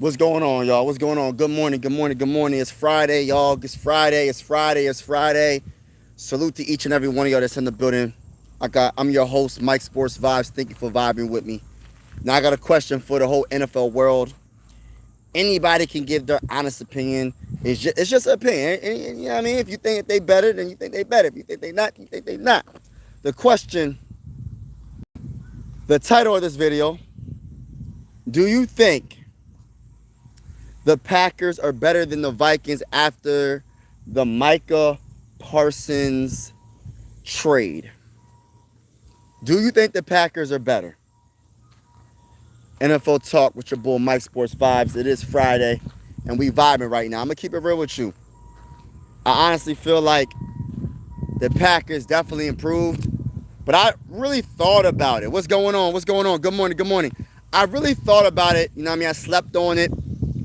What's going on, y'all? What's going on? Good morning, good morning, good morning. It's Friday, y'all. It's Friday, it's Friday, it's Friday. Salute to each and every one of y'all that's in the building. I'm your host, Mike Sports Vibes. Thank you for vibing with me. Now I got a question for the whole NFL world. Anybody can give their honest opinion. It's just an opinion. And you know what I mean? If you think that they better, then you think they better. If you think they not, you think they not. The question, the title of this video, do you think the Packers are better than the Vikings after the Micah Parsons trade? Do you think the Packers are better? NFL Talk with your boy Mike Sports Vibes. It is Friday, and we vibing right now. I'm going to keep it real with you. I honestly feel like the Packers definitely improved, but I really thought about it. What's going on? What's going on? Good morning. Good morning. I really thought about it. You know what I mean? I slept on it.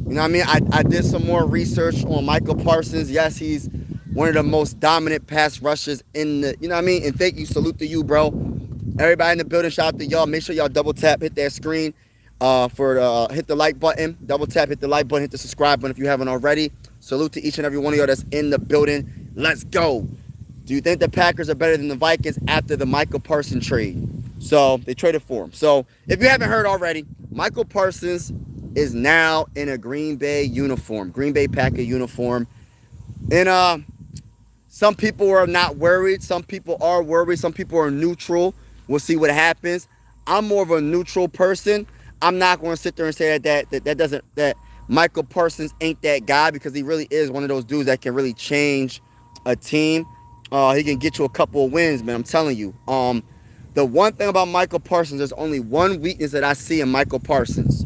You know what I mean? I did some more research on Micah Parsons. Yes, he's one of the most dominant pass rushers in the, you know what I mean? And thank you. Salute to you, bro. Everybody in the building, shout out to y'all. Make sure y'all double tap, hit that screen hit the like button. Double tap, hit the like button, hit the subscribe button if you haven't already. Salute to each and every one of y'all that's in the building. Let's go. Do you think the Packers are better than the Vikings after the Micah Parsons trade? So they traded for him. So if you haven't heard already, Micah Parsons is now in a Green Bay uniform, Green Bay Packer uniform. And some people are not worried. Some people are worried. Some people are neutral. We'll see what happens. I'm more of a neutral person. I'm not going to sit there and say that Micah Parsons ain't that guy, because he really is one of those dudes that can really change a team. He can get you a couple of wins, man. I'm telling you. The one thing about Micah Parsons, there's only one weakness that I see in Micah Parsons.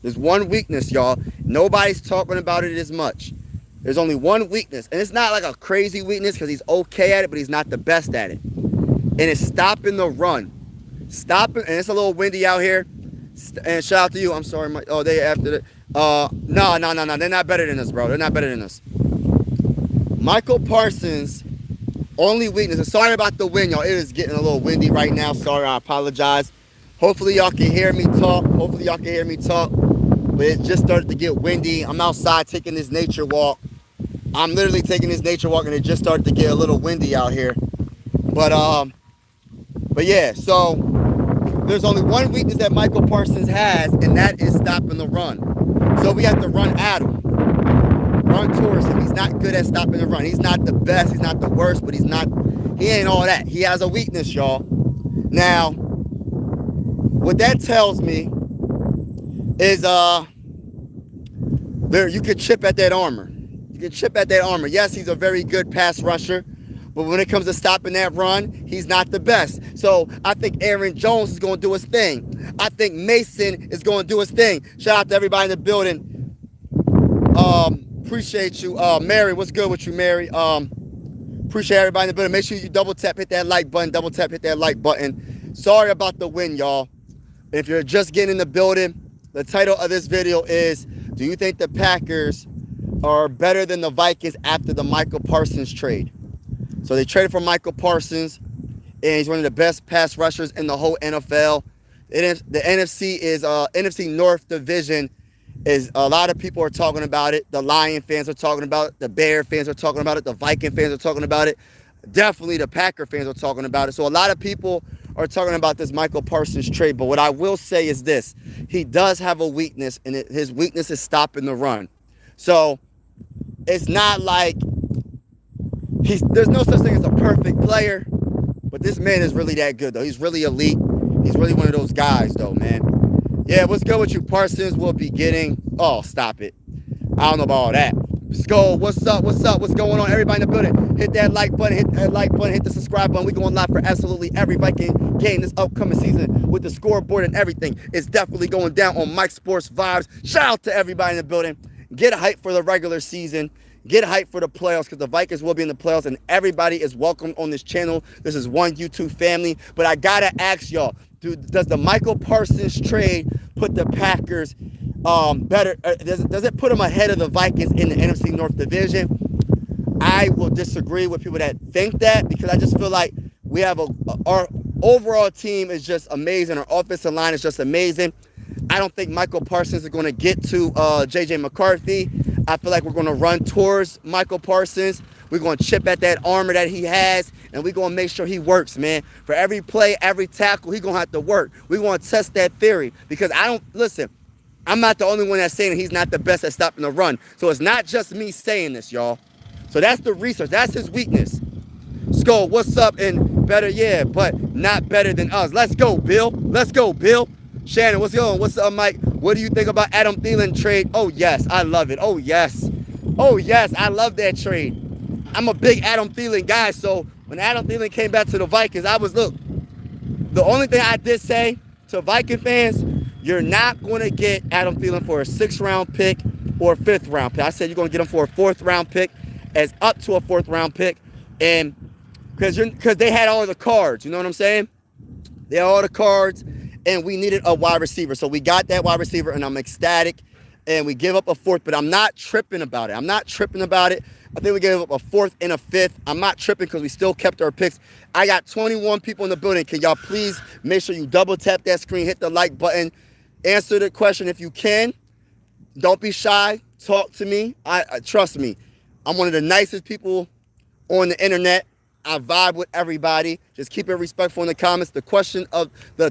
There's one weakness, y'all. Nobody's talking about it as much. There's only one weakness, and it's not like a crazy weakness because he's okay at it, but he's not the best at it. And it's stopping the run. Stopping, and it's a little windy out here. And shout out to you. I'm sorry. They after the. No. They're not better than us, bro. They're not better than us. Michael Parsons' only weakness. And sorry about the wind, y'all. It is getting a little windy right now. Sorry, I apologize. Hopefully y'all can hear me talk. But it just started to get windy. I'm outside taking this nature walk. I'm literally taking this nature walk, and it just started to get a little windy out here. But yeah, so there's only one weakness that Michael Parsons has, and that is stopping the run. So we have to run at him, run towards him. He's not good at stopping the run. He's not the best, he's not the worst, but he ain't all that. He has a weakness, y'all. Now, what that tells me is you could chip at that armor. Yes, he's a very good pass rusher, but when it comes to stopping that run, he's not the best. So I think Aaron Jones is going to do his thing. I think Mason is going to do his thing. Shout out to everybody in the building. Appreciate you. Mary, what's good with you, Mary? Appreciate everybody in the building. Make sure you double tap, hit that like button. Double tap, hit that like button. Sorry about the wind, y'all. If you're just getting in the building, the title of this video is, do you think the Packers are better than the Vikings after the Micah Parsons trade? So they traded for Micah Parsons, and he's one of the best pass rushers in the whole NFL. The NFC North division is, a lot of people are talking about it. The Lion fans are talking about it. The Bear fans are talking about it. The Viking fans are talking about it. Definitely the Packer fans are talking about it. So a lot of people are talking about this Micah Parsons trade. But what I will say is this. He does have a weakness, and his weakness is stopping the run. So it's not like there's no such thing as a perfect player, but this man is really that good, though. He's really elite. He's really one of those guys, though, man. Yeah, what's good with you? Parsons will be getting... Oh, stop it. I don't know about all that. Skull, what's up? What's going on? Everybody in the building, hit that like button, hit the subscribe button. We going live for absolutely every Viking game this upcoming season with the scoreboard and everything. It's definitely going down on Mike Sports Vibes. Shout out to everybody in the building. Get hype for the regular season. Get hype for the playoffs, because the Vikings will be in the playoffs, and everybody is welcome on this channel. This is one YouTube family. But I got to ask y'all, does the Micah Parsons trade put the Packers better? Does it put them ahead of the Vikings in the NFC North division? I will disagree with people that think that, because I just feel like we have our overall team is just amazing. Our offensive line is just amazing. I don't think Michael Parsons is going to get to J.J. McCarthy. I feel like we're going to run towards Michael Parsons. We're going to chip at that armor that he has, and we're going to make sure he works, man. For every play, every tackle, he's going to have to work. We're going to test that theory because listen, I'm not the only one that's saying he's not the best at stopping the run. So it's not just me saying this, y'all. So that's the research. That's his weakness. Skull, what's up? And better, yeah, but not better than us. Let's go, Bill. Let's go, Bill. Shannon, what's going on? What's up, Mike? What do you think about Adam Thielen trade? Oh, yes, I love it. Oh, yes. Oh, yes, I love that trade. I'm a big Adam Thielen guy, so when Adam Thielen came back to the Vikings, look, the only thing I did say to Viking fans, you're not going to get Adam Thielen for a 6th-round pick or a 5th-round pick. I said you're going to get him for a 4th-round pick, as up to a 4th-round pick, and because they had all the cards, you know what I'm saying? They had all the cards, and we needed a wide receiver. So we got that wide receiver, and I'm ecstatic, and we give up a 4th, but I'm not tripping about it. I think we gave up a 4th and a 5th. I'm not tripping because we still kept our picks. I got 21 people in the building. Can y'all please make sure you double tap that screen, hit the like button, answer the question if you can. Don't be shy. Talk to me. Trust me. I'm one of the nicest people on the internet. I vibe with everybody. Just keep it respectful in the comments. The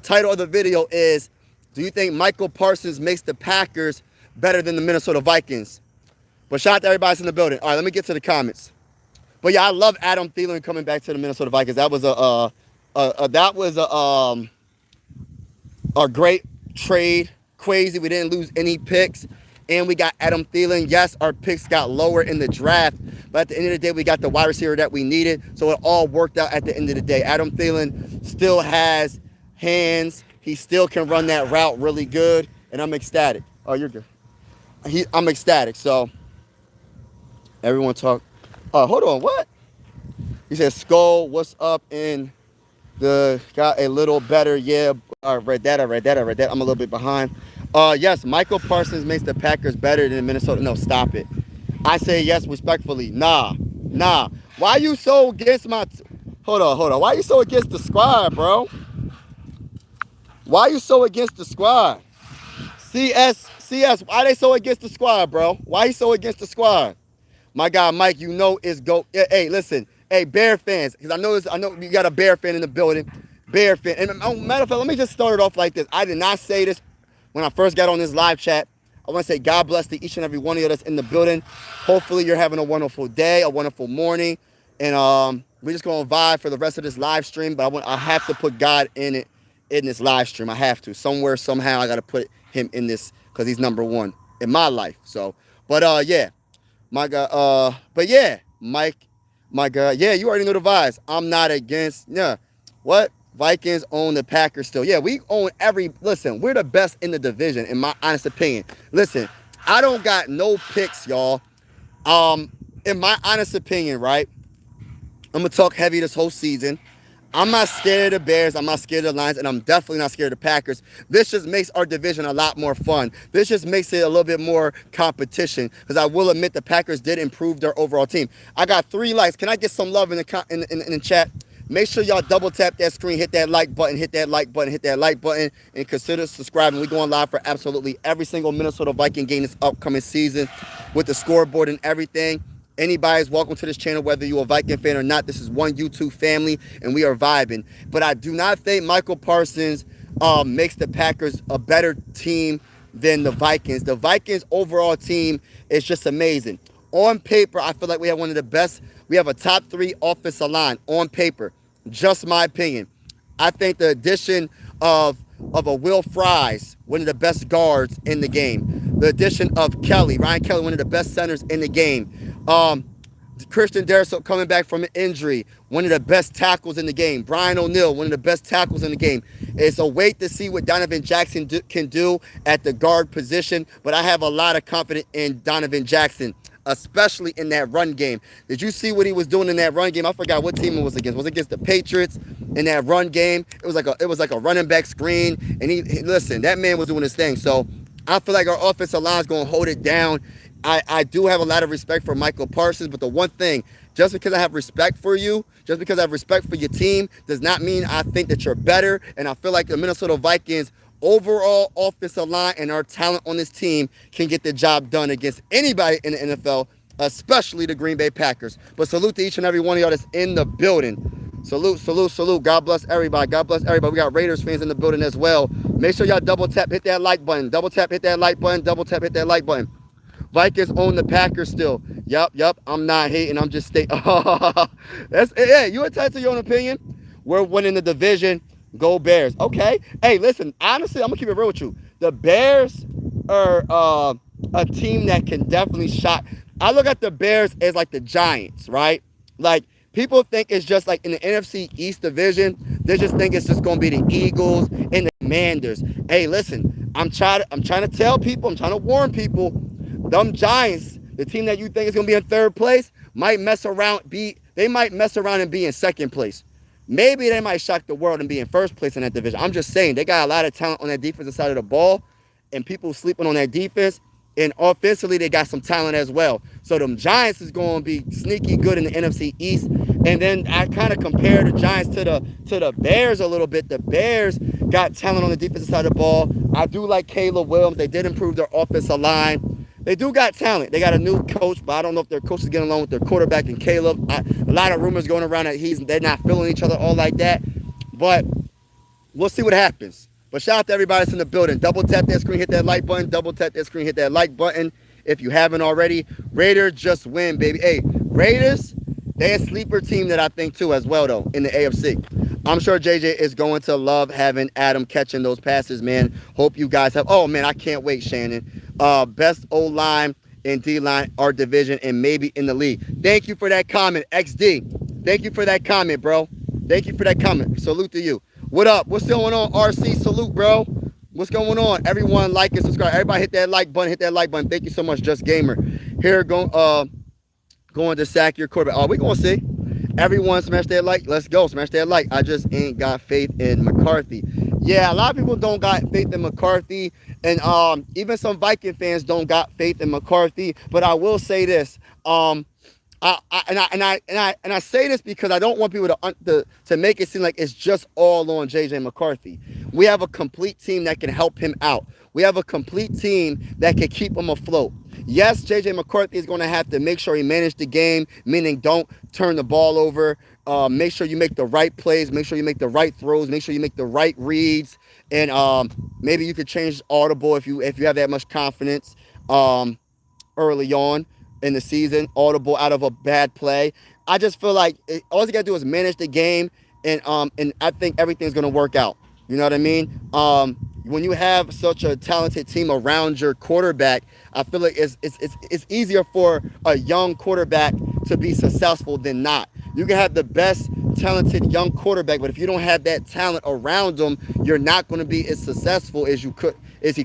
title of the video is, do you think Michael Parsons makes the Packers better than the Minnesota Vikings? But shout out to everybody in the building. All right, let me get to the comments. But yeah, I love Adam Thielen coming back to the Minnesota Vikings. That was a great trade. Crazy. We didn't lose any picks. And we got Adam Thielen. Yes, our picks got lower in the draft. But at the end of the day, we got the wide receiver that we needed. So it all worked out at the end of the day. Adam Thielen still has hands. He still can run that route really good. And I'm ecstatic. Oh, you're good. I'm ecstatic. So everyone talk. Hold on. What? He said, Skull, what's up? And got a little better. Yeah, I read that. I'm a little bit behind. Yes, Michael Parsons makes the Packers better than Minnesota. No, stop it. I say yes respectfully. Nah. Why you so against hold on. Why you so against the squad, bro? Why you so against the squad? CS, why they so against the squad, bro? Why you so against the squad? My guy, Mike, you know is go. Hey, listen. Hey, Bear fans, because I know you got a Bear fan in the building. Bear fan. And matter of fact, let me just start it off like this. I did not say this when I first got on this live chat. I want to say God bless to each and every one of you that's in the building. Hopefully you're having a wonderful day, a wonderful morning. And we're just going to vibe for the rest of this live stream. But I have to put God in this live stream. I have to. Somewhere, somehow, I got to put him in this because he's number one in my life. So, but yeah. My God, but yeah, Mike, my God, yeah, you already know the vibes. I'm not against, what? Vikings own the Packers still. Yeah, we own listen, we're the best in the division, in my honest opinion. Listen, I don't got no picks, y'all. In my honest opinion, right, I'm going to talk heavy this whole season. I'm not scared of the Bears. I'm not scared of the Lions, and I'm definitely not scared of the Packers. This just makes our division a lot more fun. This just makes it a little bit more competition because I will admit the Packers did improve their overall team. I got 3 likes. Can I get some love in the chat? Make sure y'all double tap that screen, hit that like button, and consider subscribing. We're going live for absolutely every single Minnesota Viking game this upcoming season with the scoreboard and everything. Anybody's welcome to this channel, whether you're a Viking fan or not. This is one YouTube family, and we are vibing. But I do not think Michael Parsons makes the Packers a better team than the Vikings. The Vikings' overall team is just amazing. On paper, I feel like we have one of the best. We have a top 3 offensive line on paper. Just my opinion. I think the addition of a Will Fries, one of the best guards in the game. The addition of Ryan Kelly, one of the best centers in the game. Christian Darrisaw coming back from an injury, one of the best tackles in the game. Brian O'Neill, one of the best tackles in the game. It's a wait to see what Donovan Jackson can do at the guard position, but I have a lot of confidence in Donovan Jackson, especially in that run game. Did you see what he was doing in that run game? I forgot what team it was against. Was it against the Patriots in that run game? It was like a running back screen, and listen, that man was doing his thing. So I feel like our offensive line is going to hold it down. I do have a lot of respect for Michael Parsons, but the one thing, just because I have respect for you, just because I have respect for your team, does not mean I think that you're better. And I feel like the Minnesota Vikings overall offensive line and our talent on this team can get the job done against anybody in the NFL, especially the Green Bay Packers. But salute to each and every one of y'all that's in the building. Salute, salute, salute. God bless everybody. God bless everybody. We got Raiders fans in the building as well. Make sure y'all double tap, hit that like button. Double tap, hit that like button. Double tap, hit that like button. Vikings own the Packers still. Yup. I'm not hating. I'm just stating. Hey, you entitled to your own opinion. We're winning the division. Go Bears. Okay. Hey, listen. Honestly, I'm gonna keep it real with you. The Bears are a team that can definitely shock. I look at the Bears as like the Giants, right? Like people think it's just like in the NFC East division. They just think it's just gonna be the Eagles and the Commanders. Hey, listen. I'm trying to tell people. I'm trying to warn people. Them Giants, the team that you think is gonna be in third place, might mess around. They might mess around and be in second place. Maybe they might shock the world and be in first place in that division. I'm just saying, they got a lot of talent on that defensive side of the ball, and people sleeping on that defense. And offensively, they got some talent as well. So them Giants is going to be sneaky good in the NFC East. And then I kind of compare the Giants to the Bears a little bit. The Bears got talent on the defensive side of the ball. I do like Caleb Williams. They did improve their offensive line. They do got talent. They got a new coach, but I don't know if their coach is getting along with their quarterback and Caleb. A lot of rumors going around that they're not feeling each other all like that. But we'll see what happens. But shout out to everybody that's in the building. Double tap that screen, hit that like button. Double tap that screen, hit that like button if you haven't already. Raiders just win, baby. Hey, Raiders, they're a sleeper team that I think too as well, though, in the AFC. I'm sure JJ is going to love having Adam catching those passes, man. Hope you guys have. Oh, man, I can't wait, Shannon. Best O-line and D-line, our division, and maybe in the league. Thank you for that comment, XD. Thank you for that comment, bro. Thank you for that comment. Salute to you. What up? What's going on, RC? Salute, bro. What's going on? Everyone like and subscribe. Everybody hit that like button. Hit that like button. Thank you so much, Just Gamer. Here, going to sack your quarterback. Oh, we going to see. Everyone smash that like. Let's go. Smash that like. I just ain't got faith in McCarthy. Yeah, a lot of people don't got faith in McCarthy. And even some Viking fans don't got faith in McCarthy. But I will say this. I say this because I don't want people to make it seem like it's just all on JJ McCarthy. We have a complete team that can help him out. We have a complete team that can keep him afloat. Yes, JJ McCarthy is going to have to make sure he manages the game, meaning don't turn the ball over. Make sure you make the right plays. Make sure you make the right throws. Make sure you make the right reads. And maybe you could change audible if you have that much confidence early on in the season, audible out of a bad play. I just feel like all you got to do is manage the game, and I think everything's going to work out. You know what I mean? When you have such a talented team around your quarterback, I feel like it's easier for a young quarterback to be successful than not. You can have the best talented young quarterback, but if you don't have that talent around him, you're not going to be as successful as he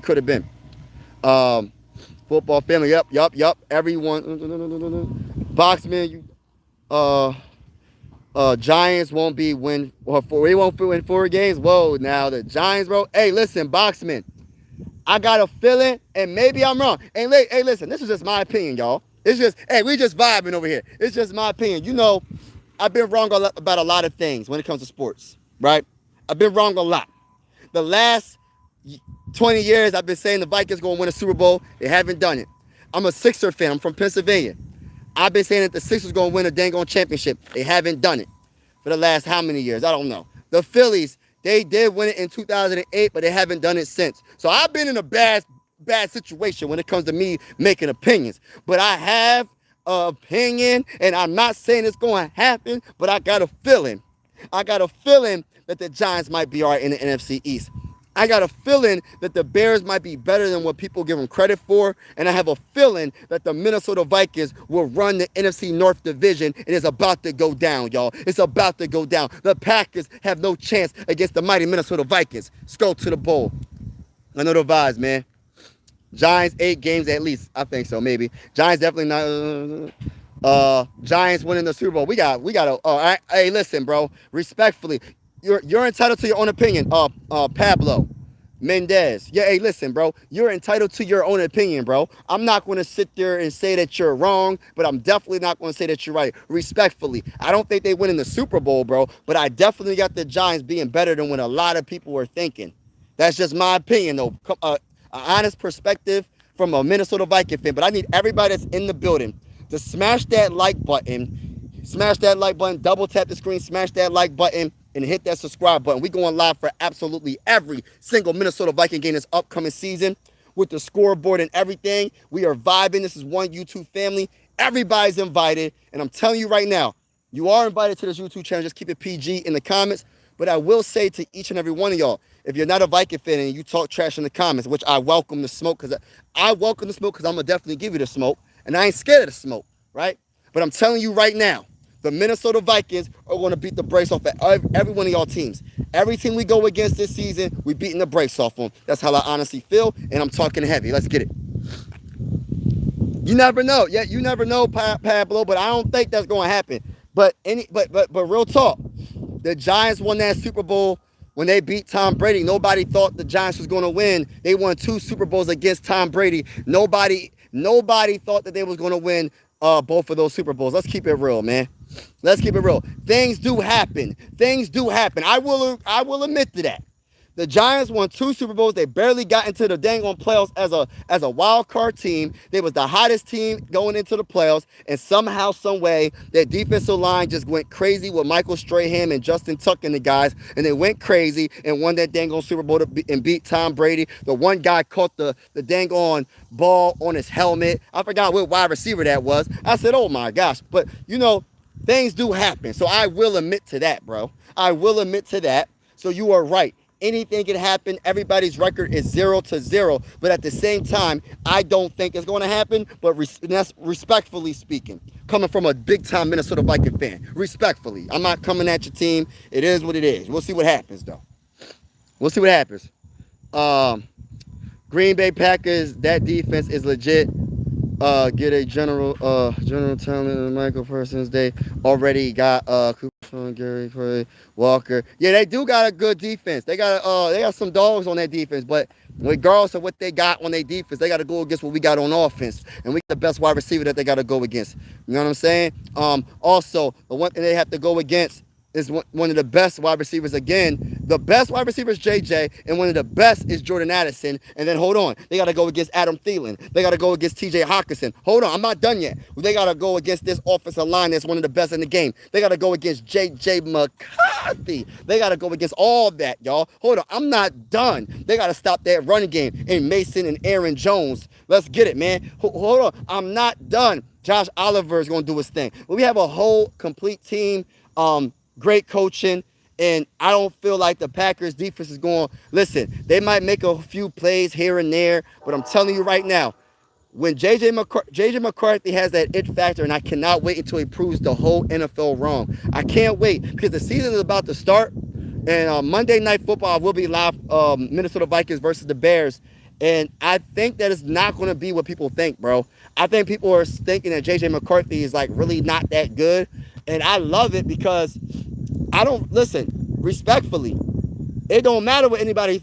could have been. Football family, yup. Everyone, Boxman, Giants won't win 4 games. Whoa, now the Giants, bro. Hey, listen, Boxman, I got a feeling, and maybe I'm wrong. And hey, listen, this is just my opinion, y'all. It's just, hey, we just vibing over here. It's just my opinion. You know, I've been wrong about a lot of things when it comes to sports, right? I've been wrong a lot. The last 20 years, I've been saying the Vikings going to win a Super Bowl. They haven't done it. I'm a Sixer fan. I'm from Pennsylvania. I've been saying that the Sixers going to win a dang on championship. They haven't done it for the last how many years? I don't know. The Phillies, they did win it in 2008, but they haven't done it since. So I've been in a bad situation when it comes to me making opinions. But I have an opinion, and I'm not saying it's going to happen, but I got a feeling. I got a feeling that the Giants might be all right in the NFC East. I got a feeling that the Bears might be better than what people give them credit for. And I have a feeling that the Minnesota Vikings will run the NFC North division, and it's about to go down, y'all. It's about to go down. The Packers have no chance against the mighty Minnesota Vikings. Let's go to the bowl. I know the vibes, man. Giants 8 games at least. I think so, maybe. Giants definitely not. Giants winning the Super Bowl. We got to. Hey, listen, bro. Respectfully. You're entitled to your own opinion, Pablo Mendez. Yeah, hey, listen, bro. You're entitled to your own opinion, bro. I'm not going to sit there and say that you're wrong, but I'm definitely not going to say that you're right. Respectfully, I don't think they win in the Super Bowl, bro, but I definitely got the Giants being better than what a lot of people were thinking. That's just my opinion, though. An honest perspective from a Minnesota Viking fan. But I need everybody that's in the building to smash that like button. Smash that like button. Double tap the screen. Smash that like button. And hit that subscribe button. We going live for absolutely every single Minnesota Viking game this upcoming season with the scoreboard and everything. We are vibing. This is one YouTube family. Everybody's invited. And I'm telling you right now, you are invited to this YouTube channel. Just keep it PG in the comments. But I will say to each and every one of y'all, if you're not a Viking fan and you talk trash in the comments, which I welcome the smoke, because I'm going to definitely give you the smoke. And I ain't scared of the smoke, right? But I'm telling you right now, the Minnesota Vikings are going to beat the brakes off of every one of y'all teams. Every team we go against this season, we beating the brakes off them. That's how I honestly feel, and I'm talking heavy. Let's get it. You never know. Yeah, you never know, Pablo, but I don't think that's going to happen. But real talk, the Giants won that Super Bowl when they beat Tom Brady. Nobody thought the Giants was going to win. They won 2 Super Bowls against Tom Brady. Nobody thought that they was going to win both of those Super Bowls. Let's keep it real, man. Let's keep it real. Things do happen. I will admit to that. The Giants won 2 Super Bowls. They barely got into the dang on playoffs as a wild card team. They was the hottest team going into the playoffs, and somehow, some way, their defensive line just went crazy with Michael Strahan and Justin Tuck and the guys, and they went crazy and won that dang on Super Bowl and beat Tom Brady. The one guy caught the dang on ball on his helmet. I forgot what wide receiver that was. I said, oh my gosh. But, things do happen. So I will admit to that, bro. I will admit to that. So you are right. Anything can happen. Everybody's record is 0-0. But at the same time, I don't think it's going to happen. But that's respectfully speaking, coming from a big-time Minnesota Viking fan. Respectfully. I'm not coming at your team. It is what it is. We'll see what happens, though. We'll see what happens. Green Bay Packers, that defense is legit. Get a general talent in Micah Parsons. They already got Cooper, Gary, Curry, Walker. Yeah, they do got a good defense. They got some dogs on their defense, but regardless of what they got on their defense, they got to go against what we got on offense, and we got the best wide receiver that they got to go against. You know what I'm saying? Also, the one thing they have to go against is one of the best wide receivers again. The best wide receiver is JJ, and one of the best is Jordan Addison. And then, hold on, they got to go against Adam Thielen. They got to go against TJ Hawkinson. Hold on, I'm not done yet. They got to go against this offensive line that's one of the best in the game. They got to go against JJ McCarthy. They got to go against all that, y'all. Hold on, I'm not done. They got to stop that running game in Mason and Aaron Jones. Let's get it, man. Hold on, I'm not done. Josh Oliver is going to do his thing. We have a whole complete team. Great coaching, and I don't feel like the Packers defense is going, listen, they might make a few plays here and there, but I'm telling you right now, when JJ McCarthy has that it factor, and I cannot wait until he proves the whole NFL wrong. I can't wait, because the season is about to start, and Monday Night Football will be live, Minnesota Vikings versus the Bears, and I think that it's not going to be what people think, bro. I think people are thinking that JJ McCarthy is like really not that good, and I love it because respectfully, it don't matter what anybody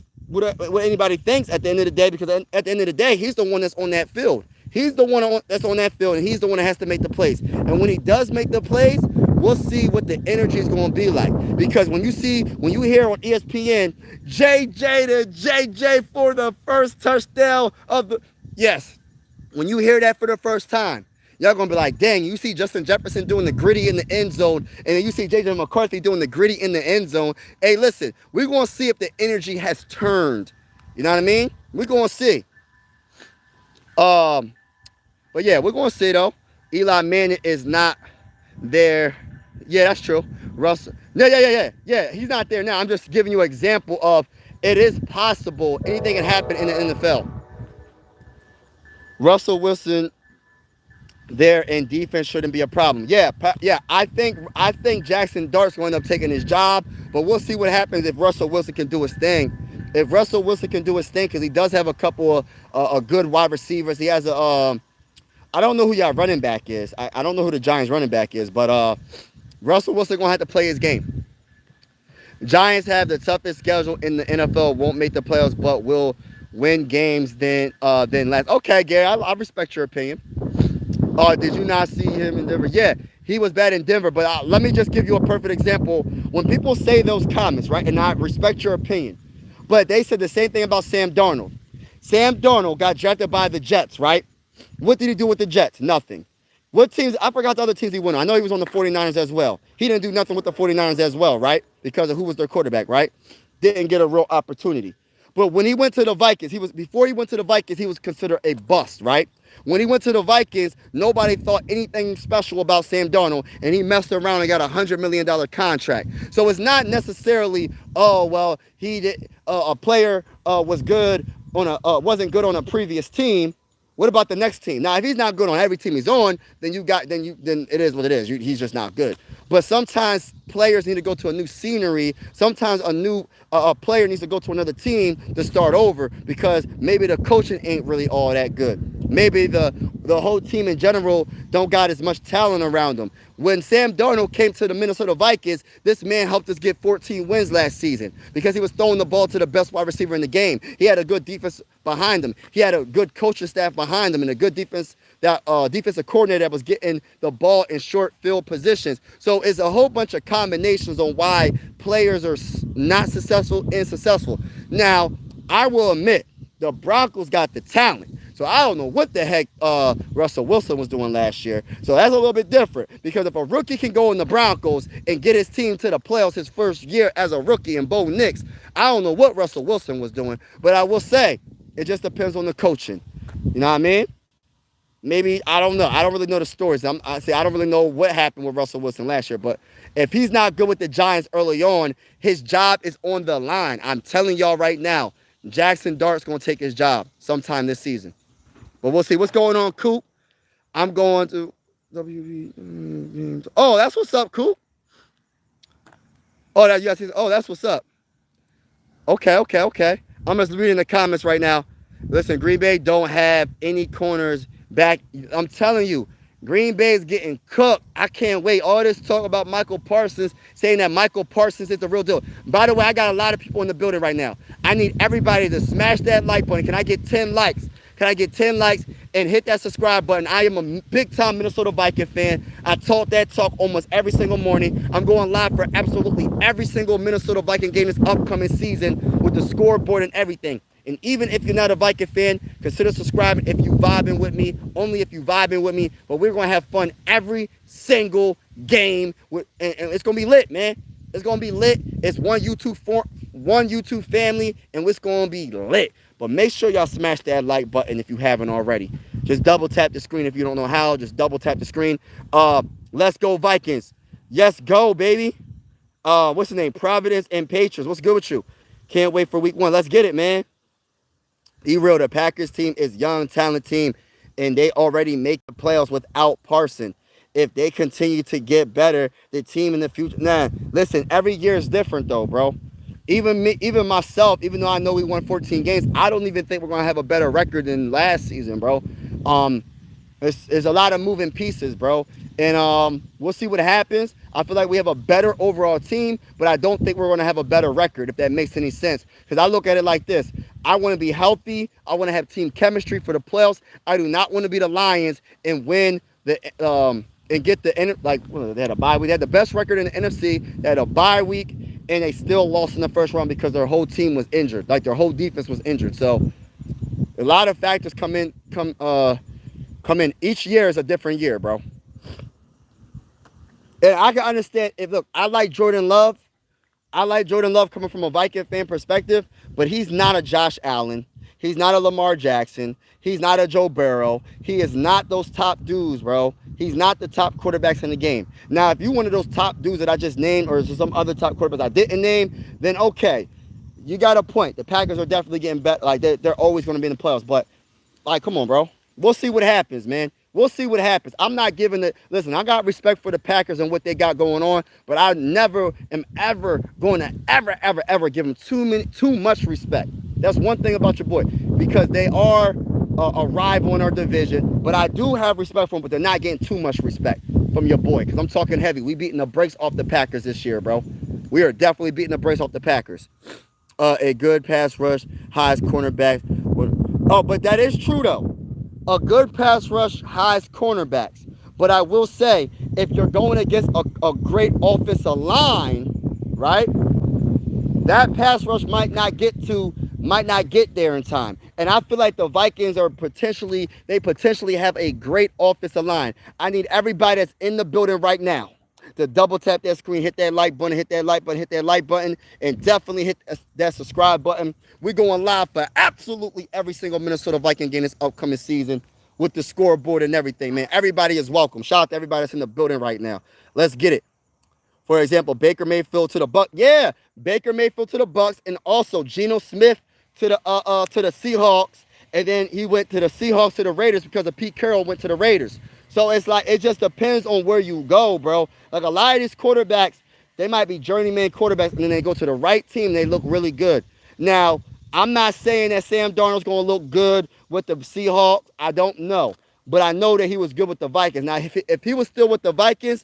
thinks at the end of the day, because at the end of the day, he's the one that's on that field. He's the one that's on that field, and he's the one that has to make the plays. And when he does make the plays, we'll see what the energy is going to be like. Because when you hear on ESPN, JJ to JJ for the first touchdown yes, when you hear that for the first time, y'all going to be like, dang, you see Justin Jefferson doing the gritty in the end zone, and then you see J.J. McCarthy doing the gritty in the end zone. Hey, listen, we're going to see if the energy has turned. You know what I mean? We're going to see. But yeah, we're going to see, though. Eli Manning is not there. Yeah, that's true. Russell. Yeah, he's not there now. I'm just giving you an example of it is possible. Anything can happen in the NFL. Russell Wilson there, and defense shouldn't be a problem. Yeah. I think Jackson Dart's going to end up taking his job, but we'll see what happens if Russell Wilson can do his thing. If Russell Wilson can do his thing, because he does have a couple of good wide receivers. He has I don't know who y'all running back is. I don't know who the Giants running back is, but Russell Wilson gonna have to play his game. Giants have the toughest schedule in the NFL. Won't make the playoffs, but will win games than last. Okay, Gary, I respect your opinion. Did you not see him in Denver? Yeah, he was bad in Denver, but let me just give you a perfect example. When people say those comments, right, and I respect your opinion, But they said the same thing about Sam Darnold. Sam Darnold got drafted by the Jets, right? What did he do with the Jets? Nothing. What teams? I forgot the other teams he went on. I know he was on the 49ers as well. He didn't do nothing with the 49ers as well, right? Because of who was their quarterback, right? Didn't get a real opportunity. But when he went to the Vikings, before he went to the Vikings, he was considered a bust, right? When he went to the Vikings, nobody thought anything special about Sam Darnold, and he messed around and got a $100 million contract. So it's not necessarily, oh well, he did a player wasn't good on a previous team. What about the next team? Now, if he's not good on every team he's on, then it is what it is. He's just not good. But sometimes players need to go to a new scenery. Sometimes a player needs to go to another team to start over because maybe the coaching ain't really all that good. Maybe the whole team in general don't got as much talent around them. When Sam Darnold came to the Minnesota Vikings, this man helped us get 14 wins last season because he was throwing the ball to the best wide receiver in the game. He had a good defense behind him. He had a good coaching staff behind him and a good defensive coordinator that was getting the ball in short field positions. So it's a whole bunch of combinations on why players are not successful and successful. Now, I will admit, the Broncos got the talent. So I don't know what the heck Russell Wilson was doing last year. So that's a little bit different because if a rookie can go in the Broncos and get his team to the playoffs his first year as a rookie in Bo Nix, I don't know what Russell Wilson was doing. But I will say, it just depends on the coaching. You know what I mean? Maybe, I don't know. I don't really know the stories. I don't really know what happened with Russell Wilson last year. But if he's not good with the Giants early on, his job is on the line. I'm telling y'all right now, Jackson Dart's going to take his job sometime this season. But we'll see. What's going on, Coop? I'm going to WB. Oh, that's what's up, Coop. Oh, that's what's up. Okay. I'm just reading the comments right now. Listen, Green Bay don't have any corners back. I'm telling you, Green Bay's getting cooked. I can't wait. All this talk about Micah Parsons, saying that Micah Parsons is the real deal. By the way, I got a lot of people in the building right now. I need everybody to smash that like button. Can I get 10 likes? Can I get 10 likes and hit that subscribe button? I am a big-time Minnesota Viking fan. I talk that talk almost every single morning. I'm going live for absolutely every single Minnesota Viking game this upcoming season with the scoreboard and everything. And even if you're not a Viking fan, consider subscribing if you vibing with me. Only if you vibing with me. But we're going to have fun every single game. And it's going to be lit, man. It's going to be lit. It's one YouTube family, and it's going to be lit. But make sure y'all smash that like button if you haven't already. Just double tap the screen if you don't know how. Just double tap the screen. Let's go Vikings. Yes, go, baby. What's the name? Providence and Patriots. What's good with you? Can't wait for week 1. Let's get it, man. Be real. The Packers team is young, talented team, and they already make the playoffs without Parsons. If they continue to get better, the team in the future. Listen, every year is different, though, bro. Even myself, even though I know we won 14 games, I don't even think we're going to have a better record than last season, bro. There's a lot of moving pieces, bro. And we'll see what happens. I feel like we have a better overall team, but I don't think we're going to have a better record, if that makes any sense. Because I look at it like this. I want to be healthy. I want to have team chemistry for the playoffs. I do not want to be the Lions and win and get they had a bye week. They had the best record in the NFC. They had a bye week, and they still lost in the first round because their whole team was injured. Like, their whole defense was injured. So a lot of factors come in. Each year is a different year, bro. And I can understand I like Jordan Love. I like Jordan Love coming from a Viking fan perspective, but he's not a Josh Allen. He's not a Lamar Jackson. He's not a Joe Burrow. He is not those top dudes, bro. He's not the top quarterbacks in the game. Now, if you're one of those top dudes that I just named, or some other top quarterbacks I didn't name, then okay, you got a point. The Packers are definitely getting better. Like, they're always going to be in the playoffs. But, like, come on, bro. We'll see what happens, man. We'll see what happens. I'm not giving it. Listen, I got respect for the Packers and what they got going on, but I never am ever going to ever give them too much respect. That's one thing about your boy, because they are a rival in our division. But I do have respect for them, but they're not getting too much respect from your boy, because I'm talking heavy. We beating the brakes off the Packers this year, bro. We are definitely beating the brakes off the Packers. A good pass rush, highest cornerback. Oh, but that is true, though. A good pass rush, highest cornerbacks. But I will say, if you're going against a great offensive line, right, that pass rush might not get there in time. And I feel like the Vikings are potentially have a great offensive line. I need everybody that's in the building right now to double tap that screen, hit that like button, hit that like button, hit that like button, and definitely hit that subscribe button. We're going live for absolutely every single Minnesota Viking game this upcoming season with the scoreboard and everything, man. Everybody is welcome. Shout out to everybody that's in the building right now. Let's get it. For example, Baker Mayfield to the Bucs. Yeah, Baker Mayfield to the Bucs, and also Geno Smith to the Seahawks, and then he went to the Seahawks to the Raiders because of Pete Carroll went to the Raiders. So it's like it just depends on where you go, bro. Like a lot of these quarterbacks, they might be journeyman quarterbacks, and then they go to the right team, they look really good. Now, I'm not saying that Sam Darnold's going to look good with the Seahawks. I don't know, but I know that he was good with the Vikings. Now, if he was still with the Vikings,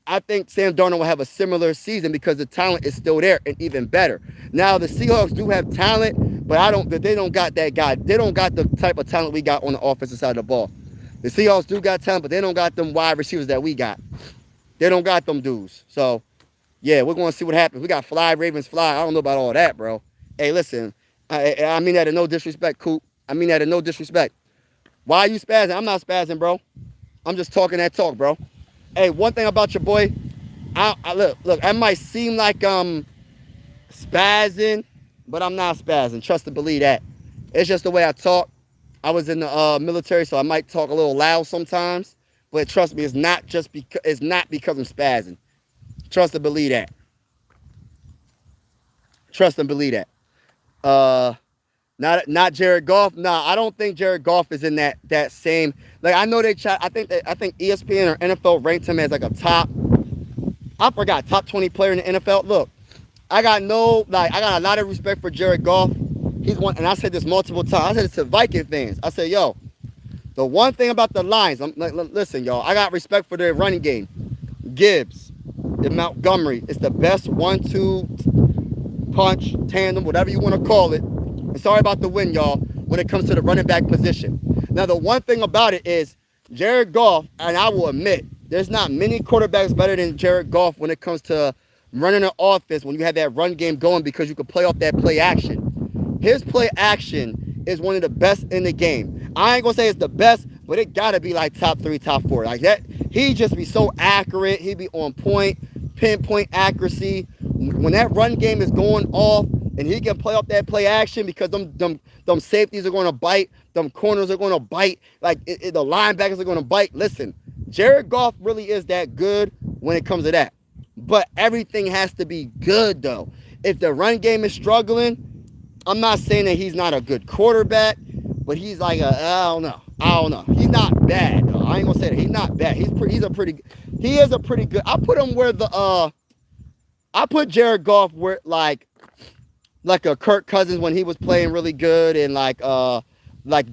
I think Sam Darnold will have a similar season because the talent is still there and even better. Now, the Seahawks do have talent, but they don't got that guy. They don't got the type of talent we got on the offensive side of the ball. The Seahawks do got talent, but they don't got them wide receivers that we got. They don't got them dudes. So, yeah, we're going to see what happens. We got fly, Ravens fly. I don't know about all that, bro. Hey, listen, I mean that in no disrespect, Coop. I mean that in no disrespect. Why are you spazzing? I'm not spazzing, bro. I'm just talking that talk, bro. Hey, one thing about your boy, look, I might seem like I'm spazzing, but I'm not spazzing. Trust and believe that. It's just the way I talk. I was in the military, so I might talk a little loud sometimes. But trust me, it's not because I'm spazzing. Trust and believe that. Trust and believe that. Not Jared Goff. Nah, I don't think Jared Goff is in that same. Like I know I think ESPN or NFL ranked him as like a top 20 player in the NFL. Look, I got a lot of respect for Jared Goff. He's one, and I said this multiple times. I said it to Viking fans. I said, yo, the one thing about the Lions, listen, y'all, I got respect for their running game. Gibbs, and Montgomery is the best 1-2 punch tandem, whatever you want to call it. And sorry about the win, y'all, when it comes to the running back position. Now, the one thing about it is Jared Goff, and I will admit, there's not many quarterbacks better than Jared Goff when it comes to running an offense when you have that run game going because you can play off that play action. His play action is one of the best in the game. I ain't going to say it's the best, but it got to be like top 3, top 4. Like that, he just be so accurate. He be on point, pinpoint accuracy. When that run game is going off, and he can play off that play action because them safeties are going to bite. Them corners are going to bite. Like, the linebackers are going to bite. Listen, Jared Goff really is that good when it comes to that. But everything has to be good, though. If the run game is struggling, I'm not saying that he's not a good quarterback, but he's like I don't know. He's not bad, though. I ain't going to say that. He's not bad. He is a pretty good. I put him where I put Jared Goff where, like a Kirk Cousins when he was playing really good, and like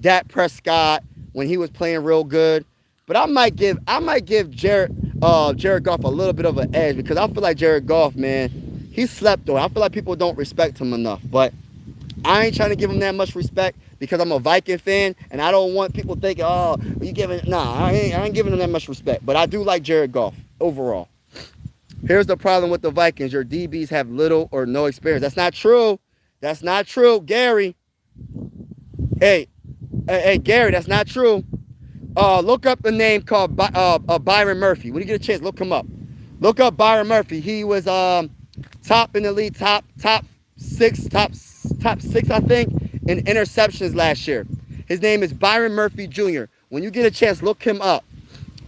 Dak Prescott when he was playing real good. But I might give Jared Goff a little bit of an edge because I feel like Jared Goff, man, he slept on. I feel like people don't respect him enough. But I ain't trying to give him that much respect because I'm a Viking fan, and I don't want people thinking, oh, you giving? Nah, I ain't giving him that much respect. But I do like Jared Goff overall. Here's the problem with the Vikings. Your DBs have little or no experience. That's not true. That's not true, Gary. Hey, Gary, that's not true. Look up a name called Byron Murphy. When you get a chance, look him up. Look up Byron Murphy. He was top in the league, top six, I think, in interceptions last year. His name is Byron Murphy Jr. When you get a chance, look him up.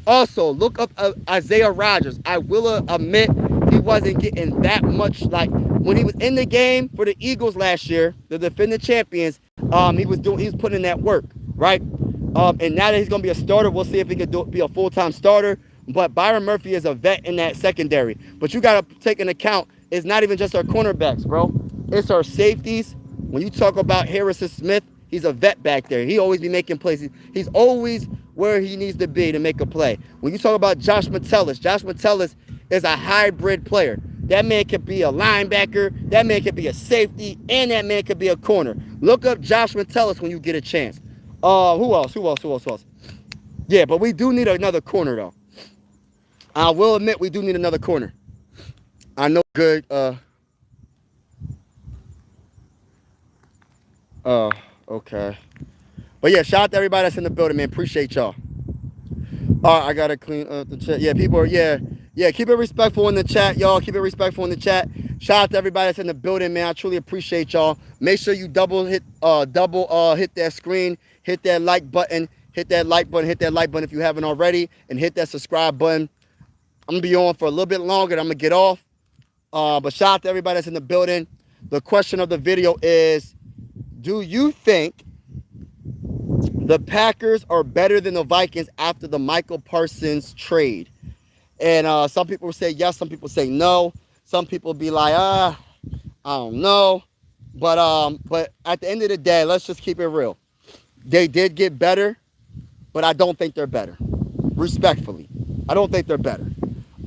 Also, look up Isaiah Rodgers. I will admit he wasn't getting that much. Like when he was in the game for the Eagles last year, the defending champions, he was putting in that work, right? And now that he's gonna be a starter, we'll see if he can be a full-time starter. But Byron Murphy is a vet in that secondary. But you gotta take into account it's not even just our cornerbacks, bro. It's our safeties. When you talk about Harrison Smith, he's a vet back there. He always be making plays. He's always where he needs to be to make a play. When you talk about Josh Metellus is a hybrid player. That man could be a linebacker, that man could be a safety, and that man could be a corner. Look up Josh Metellus when you get a chance. Who else? Yeah, but we do need another corner, though. I will admit we do need another corner. I know good. Oh, okay. But yeah, shout out to everybody that's in the building, man. Appreciate y'all. All right, I gotta clean up the chat. Yeah, people are yeah. Keep it respectful in the chat, y'all. Keep it respectful in the chat. Shout out to everybody that's in the building, man. I truly appreciate y'all. Make sure you double hit that screen, hit that like button, hit that like button, hit that like button if you haven't already, and hit that subscribe button. I'm gonna be on for a little bit longer. I'm gonna get off. But shout out to everybody that's in the building. The question of the video is, do you think the Packers are better than the Vikings after the Micah Parsons trade? And some people say yes, some people say no. Some people be like, I don't know. But at the end of the day, let's just keep it real. They did get better, but I don't think they're better. Respectfully, I don't think they're better.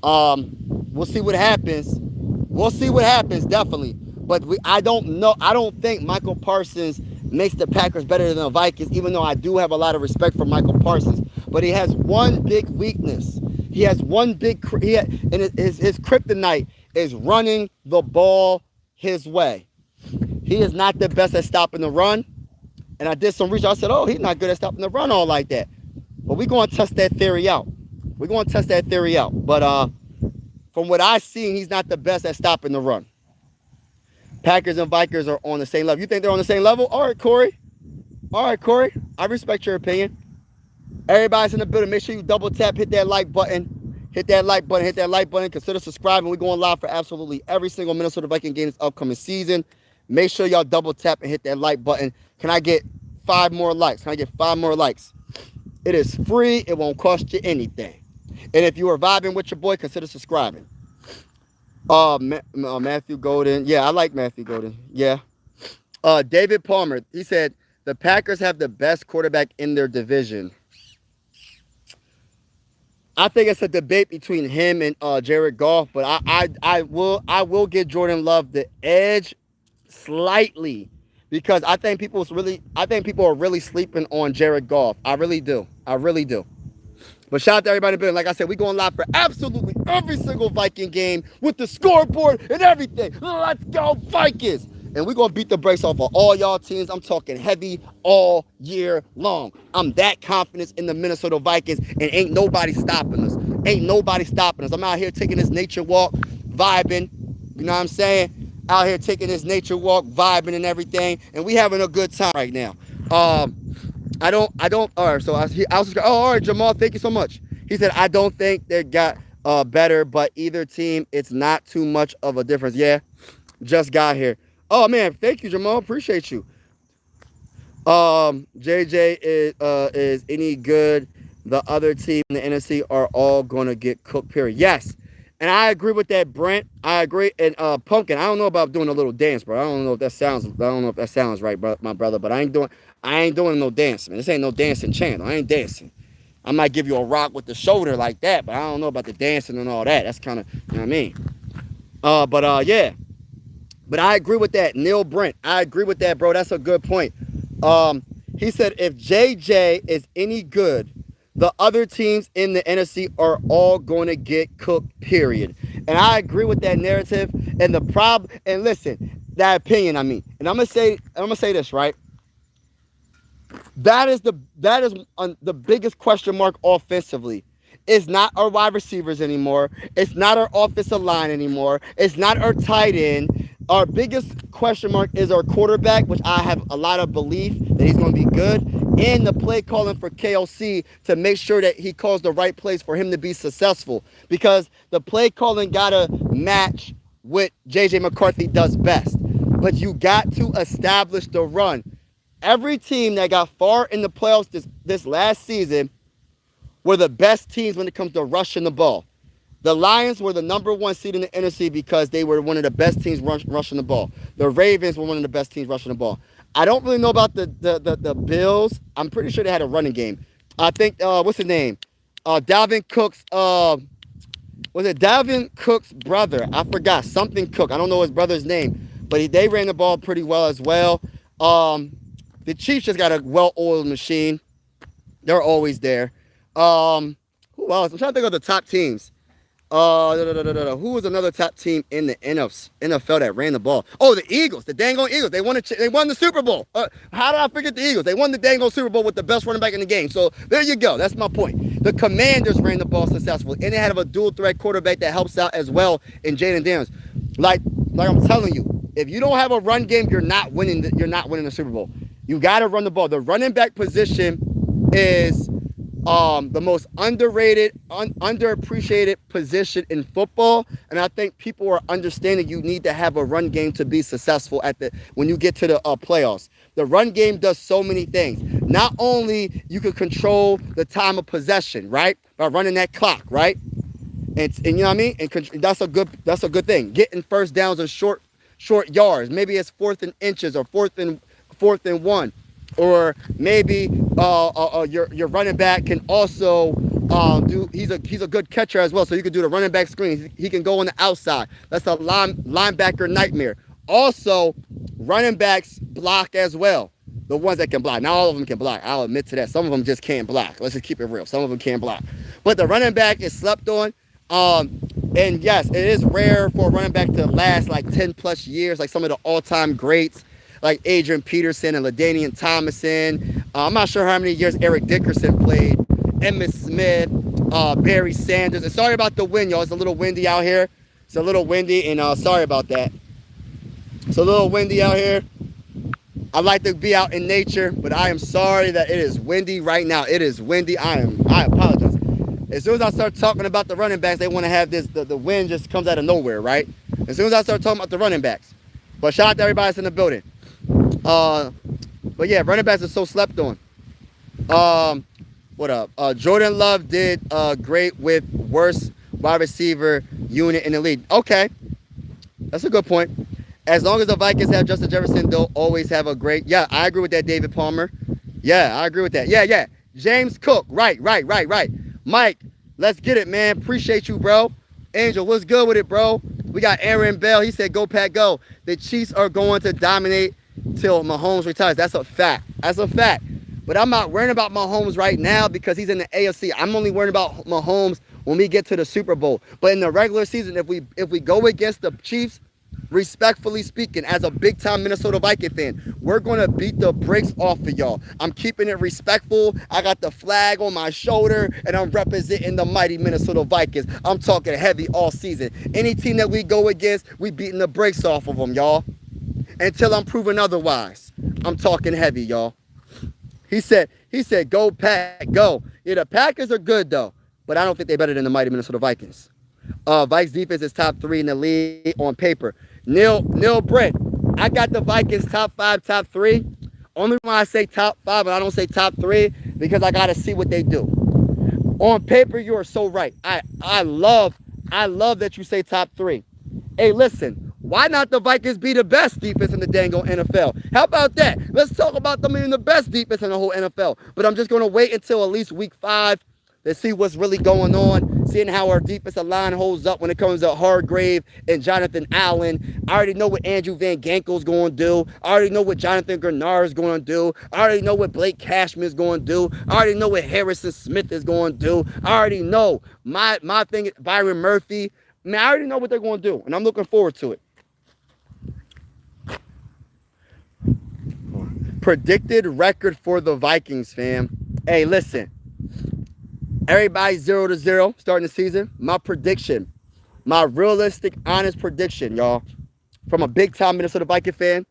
We'll see what happens. We'll see what happens, definitely. But I don't know. I don't think Michael Parsons makes the Packers better than the Vikings, even though I do have a lot of respect for Michael Parsons. But he has one big weakness. He has one big, and his kryptonite is running the ball his way. He is not the best at stopping the run. And I did some research. I said, oh, he's not good at stopping the run all like that. But we're going to test that theory out. We're going to test that theory out. But from what I've seen, he's not the best at stopping the run. Packers and Vikings are on the same level. You think they're on the same level? All right, Corey. All right, Corey. I respect your opinion. Everybody's in the building. Make sure you double tap, hit that like button. Hit that like button, hit that like button. Consider subscribing. We're going live for absolutely every single Minnesota Viking game this upcoming season. Make sure y'all double tap and hit that like button. Can I get 5 more likes? Can I get 5 more likes? It is free. It won't cost you anything. And if you are vibing with your boy, consider subscribing. Matthew Golden. Yeah, I like Matthew Golden. Yeah. David Palmer. He said, the Packers have the best quarterback in their division. I think it's a debate between him and Jared Goff, but I will give Jordan Love the edge slightly because I think people are really sleeping on Jared Goff. I really do. But shout out to everybody in the building. Like I said, we going live for absolutely every single Viking game with the scoreboard and everything. Let's go Vikings! And we're going to beat the brakes off of all y'all teams. I'm talking heavy all year long. I'm that confident in the Minnesota Vikings, and ain't nobody stopping us. Ain't nobody stopping us. I'm out here taking this nature walk, vibing. You know what I'm saying? Out here taking this nature walk, vibing and everything. And we having a good time right now. All right, so all right, Jamal, thank you so much. He said, I don't think they got better, but either team, it's not too much of a difference. Yeah, just got here. Oh, man, thank you, Jamal. Appreciate you. JJ is any good. The other team in the NFC are all going to get cooked, period. Yes, and I agree with that, Brent. I agree. And Pumpkin, I don't know about doing a little dance, bro. I don't know if that sounds right, bro, my brother, but I ain't doing no dancing, man. This ain't no dancing channel. I ain't dancing. I might give you a rock with the shoulder like that, but I don't know about the dancing and all that. That's kind of, you know what I mean? Yeah. But I agree with that. Neil Brent, I agree with that, bro. That's a good point. He said, if JJ is any good, the other teams in the NFC are all going to get cooked, period. And I agree with that narrative. And the problem, and listen, that opinion, I mean, and I'm gonna say this, right? That is the biggest question mark offensively. It's not our wide receivers anymore. It's not our offensive line anymore. It's not our tight end. Our biggest question mark is our quarterback, which I have a lot of belief that he's going to be good, and the play calling for KLC to make sure that he calls the right plays for him to be successful, because the play calling got to match what J.J. McCarthy does best. But you got to establish the run. Every team that got far in the playoffs this last season were the best teams when it comes to rushing the ball. The Lions were the #1 seed in the NFC because they were one of the best teams rushing the ball. The Ravens were one of the best teams rushing the ball. I don't really know about the Bills. I'm pretty sure they had a running game. I think, what's his name? Dalvin Cook's, was it Dalvin Cook's brother? I forgot. Something Cook. I don't know his brother's name. But they ran the ball pretty well as well. The Chiefs just got a well-oiled machine. They're always there. Who else? I'm trying to think of the top teams. Who was another top team in the NFL that ran the ball? Oh, the Eagles, the dang old Eagles. They won the Super Bowl. How did I forget the Eagles? They won the dang old Super Bowl with the best running back in the game. So there you go. That's my point. The Commanders ran the ball successfully, and they had a dual threat quarterback that helps out as well in Jaden Daniels. Like I'm telling you, if you don't have a run game, you're not winning. You're not winning the Super Bowl. You got to run the ball. The running back position is the most underrated, underappreciated position in football, and I think people are understanding you need to have a run game to be successful when you get to the playoffs. The run game does so many things. Not only you can control the time of possession, right, by running that clock, right, and you know what I mean, and that's a good thing. Getting first downs and short yards. Maybe it's 4th and inches or 4th and 1. Or maybe your running back can also he's a good catcher as well, so you can do the running back screen. He can go on the outside. That's a linebacker nightmare. Also, running backs block as well. The ones that can block. Not all of them can block. I'll admit to that. Some of them just can't block. Let's just keep it real. Some of them can't block. But the running back is slept on. And yes, it is rare for a running back to last like 10 plus years, like some of the all-time greats, like Adrian Peterson and LaDainian Tomlinson. I'm not sure how many years Eric Dickerson played. Emmitt Smith, Barry Sanders. And sorry about the wind, y'all. It's a little windy out here. It's a little windy, and sorry about that. It's a little windy out here. I like to be out in nature, but I am sorry that it is windy right now. It is windy. I apologize. As soon as I start talking about the running backs, they want to have this, the wind just comes out of nowhere, right? As soon as I start talking about the running backs. But shout out to everybody that's in the building. But yeah, running backs are so slept on. What up? Jordan Love did great with worst wide receiver unit in the league. Okay, that's a good point. As long as the Vikings have Justin Jefferson, they'll always have a great. Yeah, I agree with that, David Palmer. Yeah, I agree with that. Yeah. James Cook. Right. Mike, let's get it, man. Appreciate you, bro. Angel, what's good with it, bro? We got Aaron Bell. He said, go, Pack, go. The Chiefs are going to dominate till Mahomes retires. That's a fact. But I'm not worrying about Mahomes right now because he's in the AFC. I'm only worrying about Mahomes when we get to the Super Bowl. But in the regular season, if we go against the Chiefs, respectfully speaking, as a big-time Minnesota Viking fan, we're going to beat the brakes off of y'all. I'm keeping it respectful. I got the flag on my shoulder, and I'm representing the mighty Minnesota Vikings. I'm talking heavy all season. Any team that we go against, we beating the brakes off of them, y'all. Until I'm proven otherwise. I'm talking heavy, y'all. He said, go, Pack, go. Yeah, the Packers are good, though, but I don't think they're better than the mighty Minnesota Vikings. Vikes defense is top 3 in the league on paper. Neil Britt, I got the Vikings top 5, top 3. Only when I say top 5 and I don't say top 3 because I got to see what they do. On paper, you are so right. I love that you say top 3. Hey, listen, why not the Vikings be the best defense in the dango NFL? How about that? Let's talk about them being the best defense in the whole NFL. But I'm just going to wait until at least week 5 to see what's really going on, seeing how our defensive line holds up when it comes to Hargrave and Jonathan Allen. I already know what Andrew Van Ginkel's going to do. I already know what Jonathan Grenard's going to do. I already know what Blake Cashman's going to do. I already know what Harrison Smith is going to do. I already know my thing is Byron Murphy. I mean, I already know what they're going to do, and I'm looking forward to it. Predicted record for the Vikings, fam. Hey, listen. Everybody's 0-0 starting the season. My prediction, my realistic, honest prediction, y'all, from a big-time Minnesota Viking fan,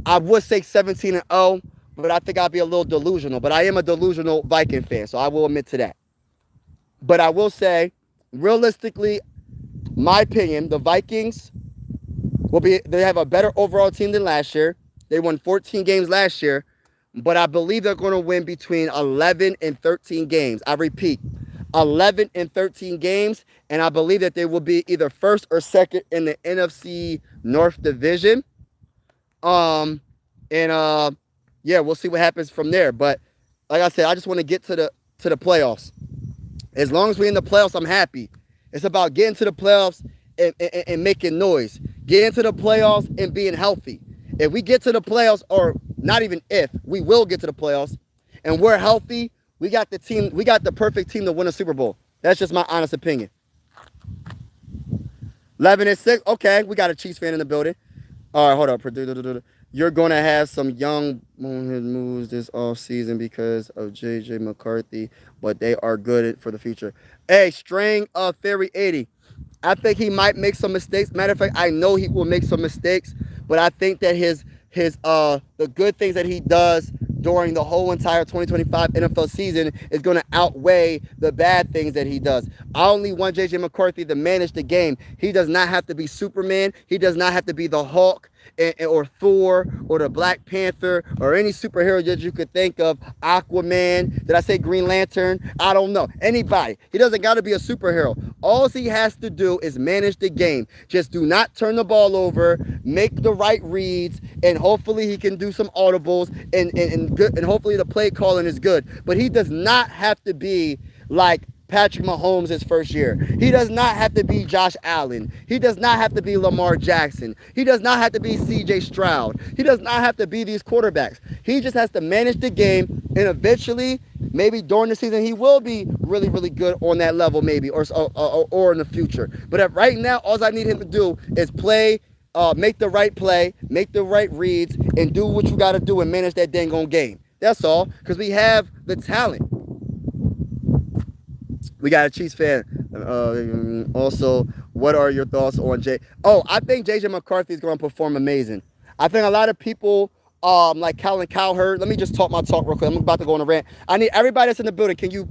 I would say 17-0, but I think I'll be a little delusional. But I am a delusional Viking fan, so I will admit to that. But I will say, realistically, my opinion, the Vikings they have a better overall team than last year. They won 14 games last year. But I believe they're going to win between 11 and 13 games. I repeat, 11 and 13 games. And I believe that they will be either first or second in the NFC North Division. Yeah, we'll see what happens from there. But like I said, I just want to get to the playoffs. As long as we're in the playoffs, I'm happy. It's about getting to the playoffs and making noise. Getting to the playoffs and being healthy. If we get to the playoffs, or not even if, we will get to the playoffs, and we're healthy, we got the perfect team to win a Super Bowl. That's just my honest opinion. 11-6. Okay, we got a Chiefs fan in the building. All right, hold up. You're going to have some young moves this offseason because of J.J. McCarthy, but they are good for the future. Hey, string of Theory 80. I think he might make some mistakes. Matter of fact, I know he will make some mistakes, but I think that his the good things that he does during the whole entire 2025 NFL season is going to outweigh the bad things that he does. I only want J.J. McCarthy to manage the game. He does not have to be Superman. He does not have to be the Hulk or Thor or the Black Panther or any superhero that you could think of. Aquaman. Did I say Green Lantern? I don't know. Anybody. He doesn't got to be a superhero. All he has to do is manage the game. Just do not turn the ball over, make the right reads, and hopefully he can do some audibles and hopefully the play calling is good. But he does not have to be like Patrick Mahomes his first year. He does not have to be Josh Allen. He does not have to be Lamar Jackson. He does not have to be C.J. Stroud. He does not have to be these quarterbacks. He just has to manage the game, and eventually, maybe during the season, he will be really, really good on that level, maybe, or in the future. But right now, all I need him to do is play, make the right play, make the right reads, and do what you got to do and manage that dang on game. That's all, because we have the talent. We got a Chiefs fan. Also, what are your thoughts on Jay? Oh, I think J.J. McCarthy is going to perform amazing. I think a lot of people, like Colin Cowherd. Let me just talk my talk real quick. I'm about to go on a rant. I need everybody that's in the building. Can you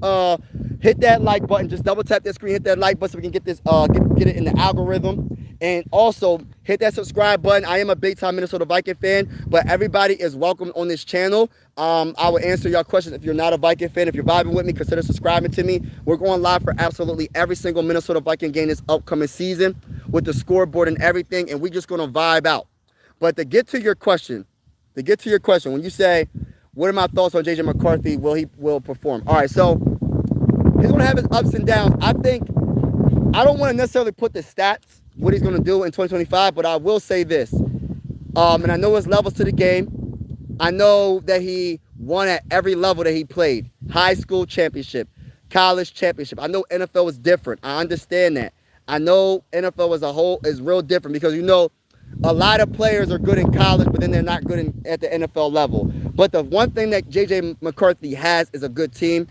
hit that like button? Just double tap that screen, hit that like button so we can get this, get it in the algorithm. And also hit that subscribe button. I am a big time Minnesota Viking fan, but everybody is welcome on this channel. I will answer your questions if you're not a Viking fan. If you're vibing with me, consider subscribing to me. We're going live for absolutely every single Minnesota Viking game this upcoming season with the scoreboard and everything, and we're just going to vibe out. But to get to your question, when you say, what are my thoughts on J.J. McCarthy, will perform? All right, so he's going to have his ups and downs. I don't want to necessarily put the stats, what he's going to do in 2025, but I will say this. And I know his levels to the game. I know that he won at every level that he played. High school championship, college championship. I know NFL is different. I understand that. I know NFL as a whole is real different because, a lot of players are good in college, but then they're not good at the NFL level. But the one thing that J.J. McCarthy has is a good team.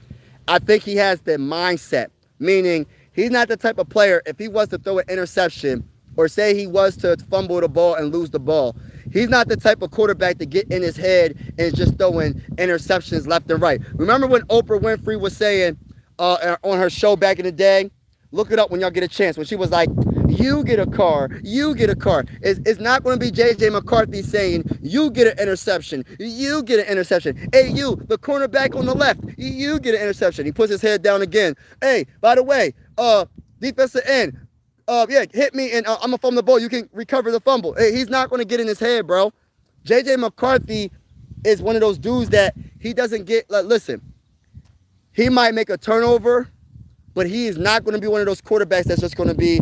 I think he has the mindset, meaning he's not the type of player, if he was to throw an interception or say he was to fumble the ball and lose the ball, he's not the type of quarterback to get in his head and just throwing interceptions left and right. Remember when Oprah Winfrey was saying on her show back in the day? Look it up when y'all get a chance. When she was like, you get a car, you get a car. It's not going to be J.J. McCarthy saying, you get an interception, you get an interception. Hey, you, the cornerback on the left, you get an interception. He puts his head down again. Hey, by the way, defensive end, hit me and I'm going to fumble the ball. You can recover the fumble. Hey, he's not going to get in his head, bro. J.J. McCarthy is one of those dudes that he doesn't get, listen, he might make a turnover, but he is not going to be one of those quarterbacks that's going to be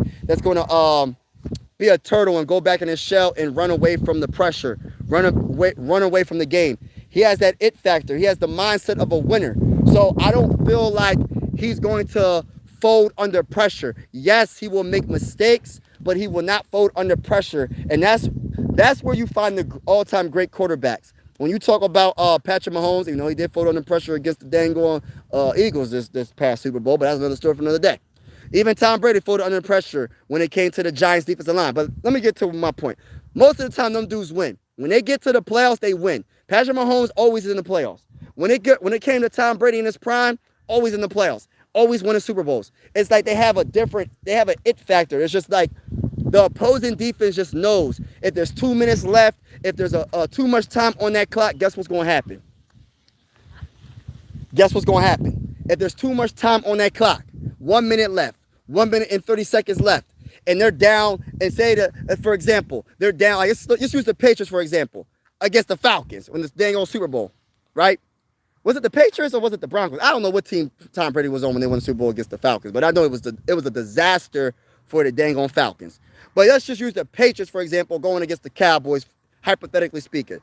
a turtle and go back in his shell and run away from the pressure, run away from the game. He has that it factor. He has the mindset of a winner. So I don't feel like he's going to fold under pressure. Yes, he will make mistakes, but he will not fold under pressure. And that's where you find the all-time great quarterbacks. When you talk about Patrick Mahomes, he did fold under pressure against the dang on Eagles this past Super Bowl, but that's another story for another day. Even Tom Brady folded under pressure when it came to the Giants' defensive line. But let me get to my point. Most of the time, them dudes win. When they get to the playoffs, they win. Patrick Mahomes always is in the playoffs. When it came to Tom Brady in his prime, always in the playoffs, always winning Super Bowls. It's like they have an it factor. It's just like the opposing defense just knows if there's 2 minutes left, if there's too much time on that clock, guess what's going to happen? Guess what's going to happen? If there's too much time on that clock, 1 minute left, 1 minute and 30 seconds left, and they're down, and say that, for example, they're down, like, let's use the Patriots, for example, against the Falcons when this dang old Super Bowl, right? Was it the Patriots or was it the Broncos? I don't know what team Tom Brady was on when they won the Super Bowl against the Falcons, but I know it was a disaster for the dang on Falcons. But let's just use the Patriots, for example, going against the Cowboys, hypothetically speaking.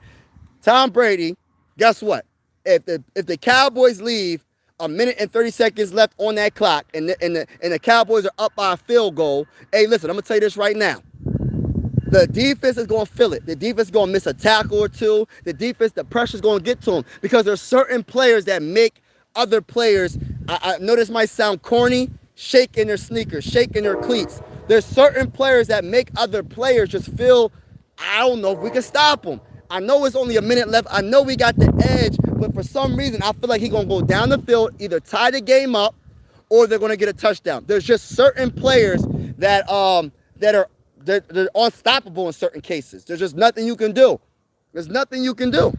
Tom Brady, guess what? If the Cowboys leave a minute and 30 seconds left on that clock, and the Cowboys are up by a field goal. Hey, listen, I'm gonna tell you this right now. The defense is going to feel it. The defense is going to miss a tackle or two. The pressure's going to get to them because there's certain players that make other players, I know this might sound corny, shake in their sneakers, shake in their cleats. There's certain players that make other players just feel, I don't know if we can stop them. I know it's only a minute left. I know we got the edge, but for some reason, I feel like he's going to go down the field, either tie the game up or they're going to get a touchdown. There's just certain players that are they're unstoppable in certain cases. There's just nothing you can do. There's nothing you can do.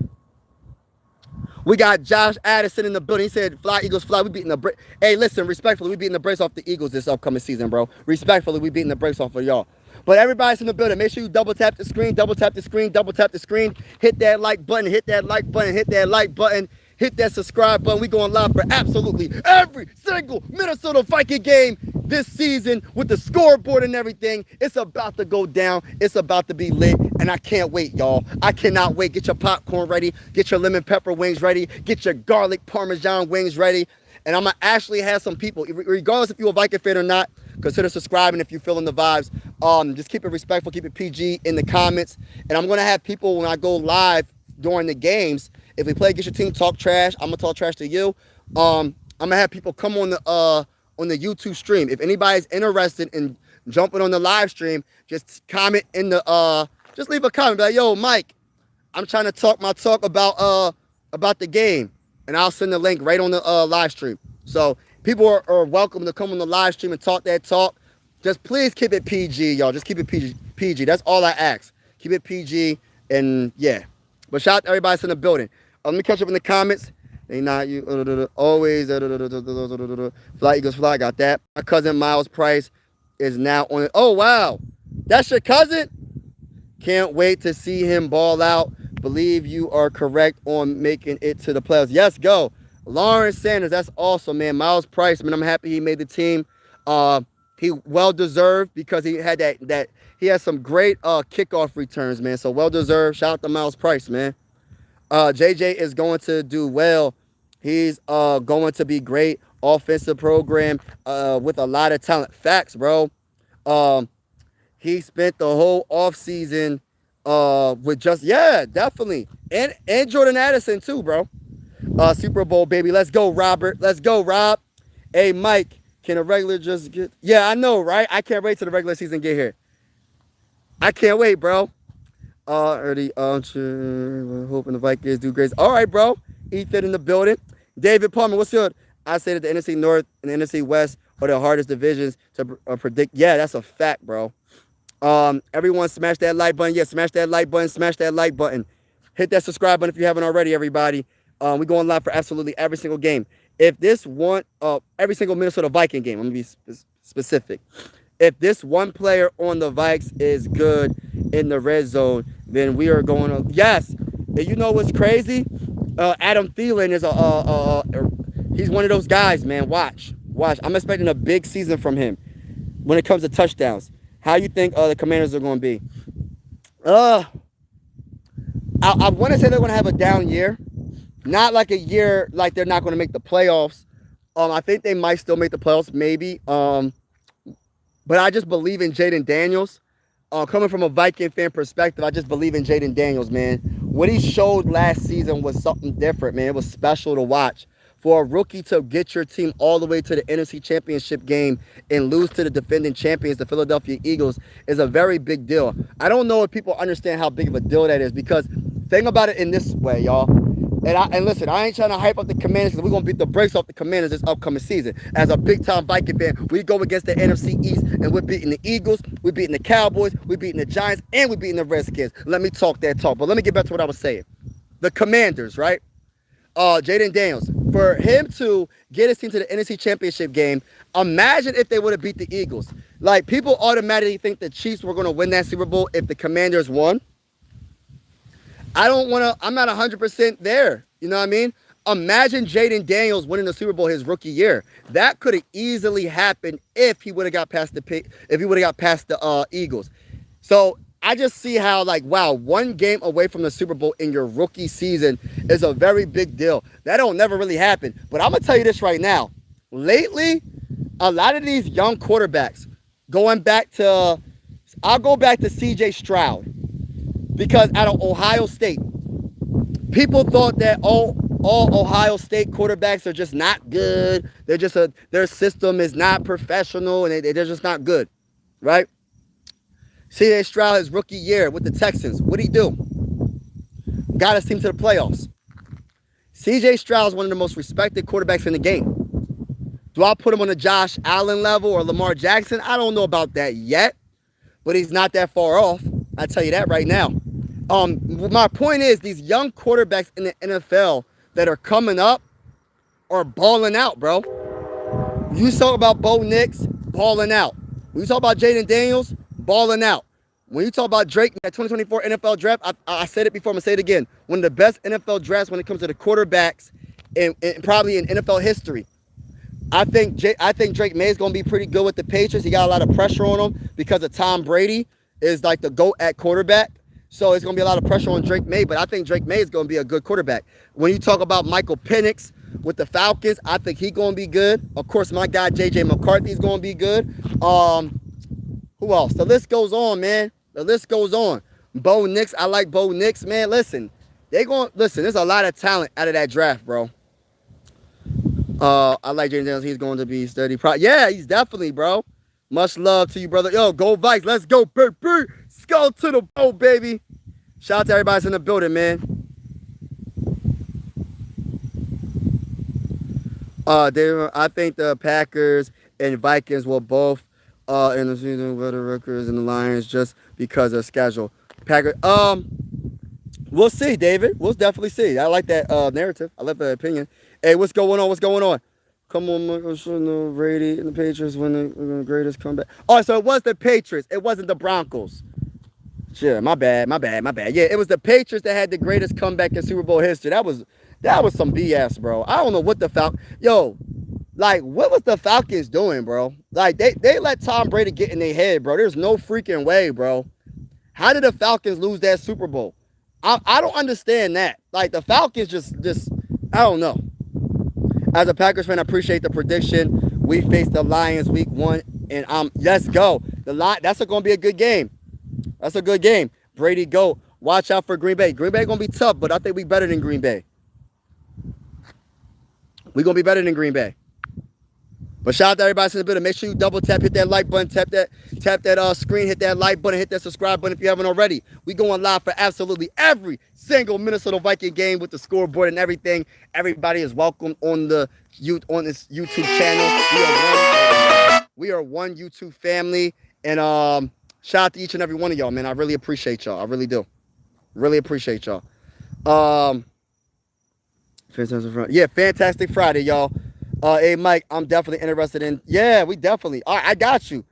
We got Josh Addison in the building. He said, "Fly, Eagles, fly." We beating the Hey, listen, respectfully, we beating the brakes off the Eagles this upcoming season, bro. Respectfully, we beating the brakes off of y'all. But everybody's in the building. Make sure you double tap the screen, double tap the screen, double tap the screen. Hit that like button, hit that like button, hit that like button. Hit that subscribe button. We going live for absolutely every single Minnesota Viking game this season with the scoreboard and everything. It's about to go down. It's about to be lit, and I can't wait, y'all. I cannot wait. Get your popcorn ready. Get your lemon pepper wings ready. Get your garlic Parmesan wings ready. And I'm going to actually have some people, regardless if you're a Viking fan or not, consider subscribing if you're feeling the vibes. Just keep it respectful. Keep it PG in the comments. And I'm going to have people, when I go live during the games, if we play against your team, talk trash. I'm gonna talk trash to you. I'm gonna have people come on the YouTube stream. If anybody's interested in jumping on the live stream, just comment in the just leave a comment. Be like, yo, Mike, I'm trying to talk my talk about the game, and I'll send the link right on the live stream. So people are welcome to come on the live stream and talk that talk. Just please keep it PG, y'all. Just keep it PG. That's all I ask. Keep it PG, and yeah. But shout out to everybody that's in the building. Let me catch up in the comments. They not you always fly Eagles fly. Got that. My cousin Miles Price is now on it. Oh wow, that's your cousin. Can't wait to see him ball out. Believe you are correct on making it to the playoffs. Yes, go. Lawrence Sanders. That's awesome, man. Miles Price, man. I'm happy he made the team. He well deserved because he had that he had some great kickoff returns, man. So well deserved. Shout out to Miles Price, man. JJ is going to do well. He's going to be great. Offensive program with a lot of talent. Facts, bro. He spent the whole offseason with just, yeah, definitely. And Jordan Addison too, bro. Super Bowl, baby. Let's go, Robert. Let's go, Rob. Hey, Mike, can a regular just get... Yeah, I know, right? I can't wait till the regular season get here. I can't wait, bro. Early hoping the Vikings do great. All right, bro. Ethan in the building. David Palmer, what's your... I say that the NFC North and the NFC West are the hardest divisions to predict. Yeah, that's a fact, bro. Everyone smash that like button. Yeah, smash that like button. Smash that like button. Hit that subscribe button if you haven't already, everybody. We're going live for absolutely every single game. If this one, every single Minnesota Viking game, I'm going to be specific. If this one player on the Vikes is good in the red zone, then we are going to, yes. And you know what's crazy? Adam Thielen is he's one of those guys, man. Watch. I'm expecting a big season from him when it comes to touchdowns. How you think the Commanders are going to be? I want to say they're going to have a down year. Not like a year like they're not going to make the playoffs. I think they might still make the playoffs, maybe. But I just believe in Jaden Daniels. Coming from a Viking fan perspective, I just believe in Jaden Daniels, man. What he showed last season was something different, man. It was special to watch. For a rookie to get your team all the way to the NFC Championship game and lose to the defending champions, the Philadelphia Eagles, is a very big deal. I don't know if people understand how big of a deal that is, because think about it in this way, y'all. And listen, I ain't trying to hype up the Commanders, because we're going to beat the brakes off the Commanders this upcoming season. As a big-time Viking fan, we go against the NFC East, and we're beating the Eagles, we're beating the Cowboys, we're beating the Giants, and we're beating the Redskins. Let me talk that talk. But let me get back to what I was saying. The Commanders, right? Jaden Daniels. For him to get his team to the NFC Championship game, imagine if they would have beat the Eagles. Like, people automatically think the Chiefs were going to win that Super Bowl if the Commanders won. I'm not 100% there. You know what I mean? Imagine Jaden Daniels winning the Super Bowl his rookie year. That could have easily happened if he would have got past the Eagles. So I just see how, like, wow, one game away from the Super Bowl in your rookie season is a very big deal. That don't never really happen. But I'm going to tell you this right now. Lately, a lot of these young quarterbacks, I'll go back to C.J. Stroud. Because out of Ohio State, people thought that all Ohio State quarterbacks are just not good. Their system is not professional, and they're just not good, right? C.J. Stroud, his rookie year with the Texans, what'd he do? Got his team to the playoffs. C.J. Stroud is one of the most respected quarterbacks in the game. Do I put him on a Josh Allen level or Lamar Jackson? I don't know about that yet, but he's not that far off. I tell you that right now. My point is, these young quarterbacks in the NFL that are coming up are balling out, bro. You talk about Bo Nix, balling out. When you talk about Jaden Daniels, balling out. When you talk about Drake in that 2024 NFL draft, I said it before, I'm going to say it again. One of the best NFL drafts when it comes to the quarterbacks in probably in NFL history. I think Drake May is going to be pretty good with the Patriots. He got a lot of pressure on him because of Tom Brady is like the GOAT at quarterback. So it's going to be a lot of pressure on Drake May, but I think Drake May is going to be a good quarterback. When you talk about Michael Penix with the Falcons, I think he's going to be good. Of course, my guy J.J. McCarthy is going to be good. Who else? The list goes on, man. The list goes on. Bo Nix, I like Bo Nix, man. Listen, there's a lot of talent out of that draft, bro. I like Jaden Daniels. He's going to be steady. Yeah, he's definitely, bro. Much love to you, brother. Yo, go Vikes. Let's go, baby. Let's go to the bowl, baby. Shout out to everybody that's in the building, man. I think the Packers and Vikings will both in the season better records than the Lions just because of schedule. Packers. We'll see, David. We'll definitely see. I like that narrative. I love that opinion. Hey, what's going on? What's going on? Come on, Michael, Brady and the Patriots when the greatest comeback. Oh, so it was the Patriots. It wasn't the Broncos. Sure, my bad. Yeah, it was the Patriots that had the greatest comeback in Super Bowl history. That was some BS, bro. I don't know what the what was the Falcons doing, bro? Like, they let Tom Brady get in their head, bro. There's no freaking way, bro. How did the Falcons lose that Super Bowl? I don't understand that. Like, the Falcons just I don't know. As a Packers fan, I appreciate the prediction. We face the Lions week 1, and let's go. That's going to be a good game. That's a good game. Brady, go. Watch out for Green Bay. Green Bay going to be tough, but I think we better than Green Bay. We're going to be better than Green Bay. But shout out to everybody in the building. Make sure you double tap, hit that like button, tap that screen, hit that like button, hit that subscribe button if you haven't already. We going live for absolutely every single Minnesota Viking game with the scoreboard and everything. Everybody is welcome on this YouTube channel. We are one YouTube family, and shout out to each and every one of y'all, man. I really appreciate y'all. I really do. Really appreciate y'all. Fantastic Friday, y'all. Hey, Mike, I'm definitely interested in. Yeah, we definitely. All right, I got you.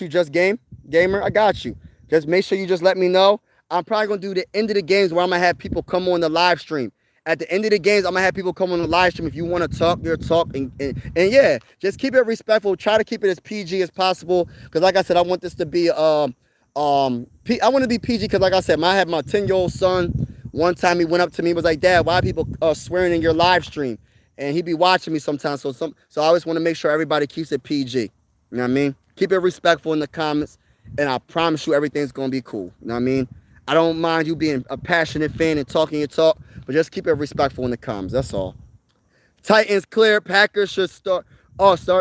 Just gamer. I got you. Just make sure you just let me know. I'm probably going to do the end of the games where I'm going to have people come on the live stream. At the end of the games, I'm going to have people come on the live stream. If you want to talk, you'll talk. And yeah, just keep it respectful. Try to keep it as PG as possible. Because like I said, I want this to be, I want to be PG because like I said, I have my 10-year-old son. One time he went up to me and was like, Dad, why are people swearing in your live stream? And he be watching me sometimes. So I always want to make sure everybody keeps it PG. You know what I mean? Keep it respectful in the comments. And I promise you everything's going to be cool. You know what I mean? I don't mind you being a passionate fan and talking your talk. But just keep it respectful in the comments. That's all. Titans clear. Packers should start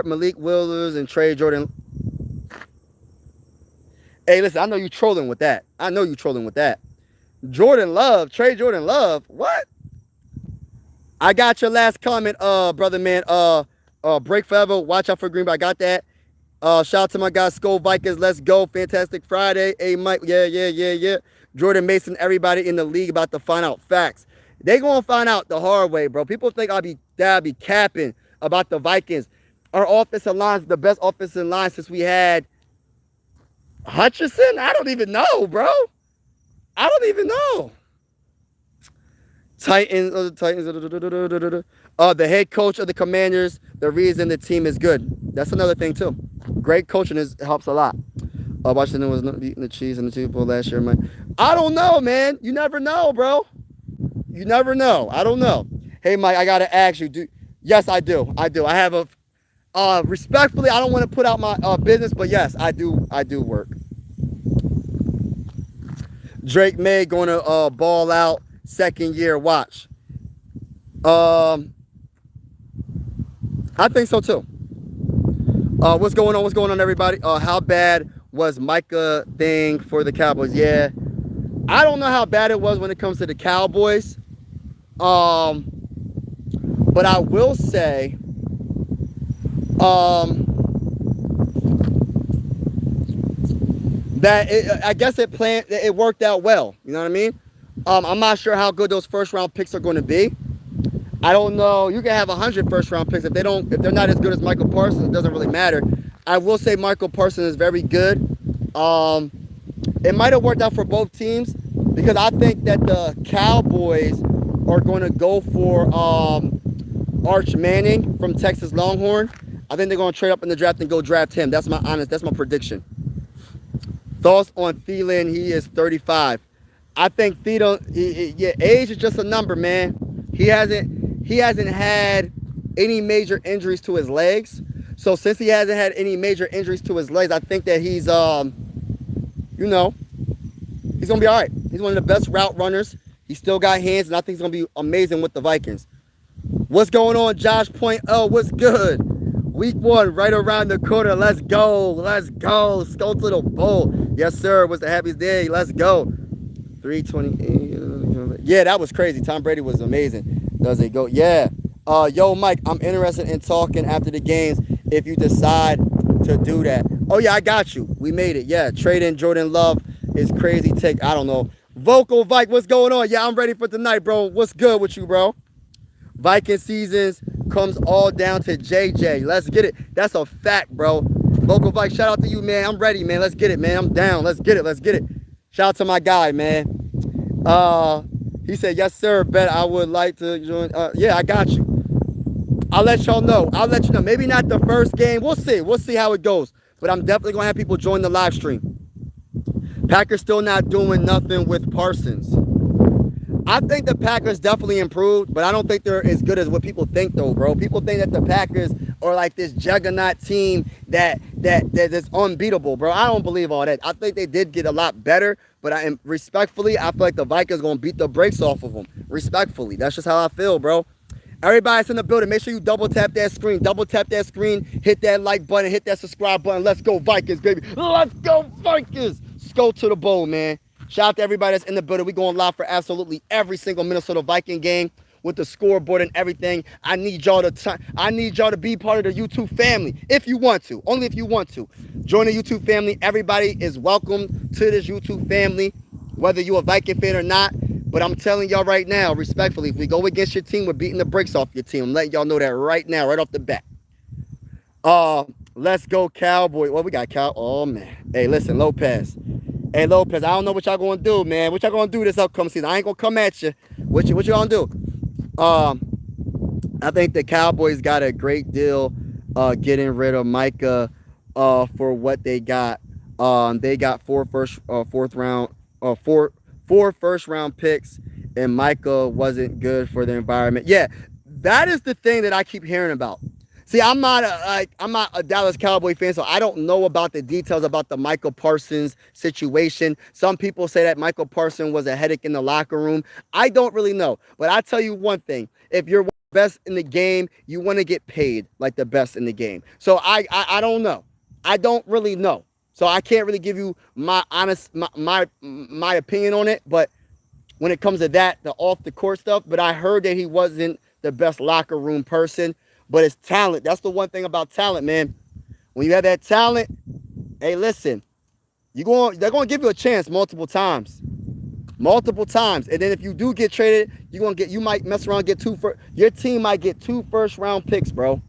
Malik Willis and Trey Jordan. Hey, listen, I know you trolling with that. Trey Jordan Love. What? I got your last comment, brother man. Break forever. Watch out for Green Bay. I got that. Shout out to my guy, Skull Vikings. Let's go. Fantastic Friday. Hey, Mike. Yeah. Jordan Mason, everybody in the league about to find out facts. They going to find out the hard way, bro. People think I'll be capping about the Vikings. Our offensive line is the best offensive line since we had Hutchinson. I don't even know, bro. I don't even know. Titans, the head coach of the Commanders, the reason the team is good. That's another thing, too. Great coaching helps a lot. Washington was not beating the Chiefs in the Super Bowl last year, man. I don't know, man. You never know, bro. You never know. I don't know. Hey, Mike, I gotta ask you. Yes, I do. I have a respectfully. I don't want to put out my business, but yes, I do. I do work. Drake May going to ball out second year. Watch. I think so too. What's going on? What's going on, everybody? How bad was Micah thing for the Cowboys? Yeah, I don't know how bad it was when it comes to the Cowboys. But I will say, that I guess it worked out well. You know what I mean? I'm not sure how good those first round picks are going to be. I don't know. You can have 100 first round picks if they're not as good as Micah Parsons. It doesn't really matter. I will say Micah Parsons is very good. It might have worked out for both teams because I think that the Cowboys are going to go for Arch Manning from Texas Longhorn. I think they're going to trade up in the draft and go draft him. That's my prediction. Thoughts on Thielen? He is 35. I think Thielen, age is just a number, man. He hasn't had any major injuries to his legs. So since he hasn't had any major injuries to his legs, I think that he's he's gonna be all right. He's one of the best route runners. He's still got hands, and I think he's gonna be amazing with the Vikings. What's going on, Josh Point? Oh, what's good? Week 1, right around the corner. Let's go. Let's go. Let's go to the bowl. Yes, sir. It was the happiest day. Let's go. 328. Yeah, that was crazy. Tom Brady was amazing. Does it go? Yeah. Yo, Mike, I'm interested in talking after the games if you decide to do that. Oh, yeah, I got you. We made it. Yeah, trade in Jordan Love is crazy take. I don't know. Vocal Vike, what's going on? Yeah, I'm ready for tonight, bro. What's good with you, bro? Viking seasons comes all down to JJ. Let's get it. That's a fact, bro. Vocal Vike, shout out to you, man. I'm ready, man. Let's get it, man. I'm down. Let's get it. Let's get it. Shout out to my guy, man. He said, yes, sir. Bet I would like to join. Yeah, I got you. I'll let y'all know. I'll let you know. Maybe not the first game. We'll see. We'll see how it goes. But I'm definitely going to have people join the live stream. Packers still not doing nothing with Parsons. I think the Packers definitely improved, but I don't think they're as good as what people think, though, bro. People think that the Packers are like this juggernaut team that is unbeatable, bro. I don't believe all that. I think they did get a lot better, but respectfully, I feel like the Vikings going to beat the brakes off of them. Respectfully. That's just how I feel, bro. Everybody's in the building. Make sure you double tap that screen. Double tap that screen. Hit that like button. Hit that subscribe button. Let's go Vikings, baby. Let's go Vikings. Let's go to the bowl, man. Shout out to everybody that's in the building. We're going live for absolutely every single Minnesota Viking game with the scoreboard and everything. I need y'all to be part of the YouTube family if you want to. Only if you want to. Join the YouTube family. Everybody is welcome to this YouTube family, whether you're a Viking fan or not. But I'm telling y'all right now, respectfully, if we go against your team, we're beating the brakes off your team. I'm letting y'all know that right now, right off the bat. Let's go Cowboy. Well, we got Oh, man. Hey, listen, Lopez. Hey, Lopez, I don't know what y'all going to do, man. What y'all going to do this upcoming season? I ain't going to come at you. What you going to do? I think the Cowboys got a great deal getting rid of Micah for what they got. They got four first round picks, and Micah wasn't good for the environment. Yeah, that is the thing that I keep hearing about. See, I'm not a Dallas Cowboy fan, so I don't know about the details about the Micah Parsons situation. Some people say that Micah Parsons was a headache in the locker room. I don't really know, but I tell you one thing: if you're best in the game, you want to get paid like the best in the game. So I don't know. I don't really know. So I can't really give you my honest my opinion on it. But when it comes to that, the off the court stuff, but I heard that he wasn't the best locker room person. But it's talent. That's the one thing about talent, man. When you have that talent, hey, listen, they're going to give you a chance multiple times. Multiple times. And then if you do get traded, you might mess around and get your team might get 2 first-round picks, bro.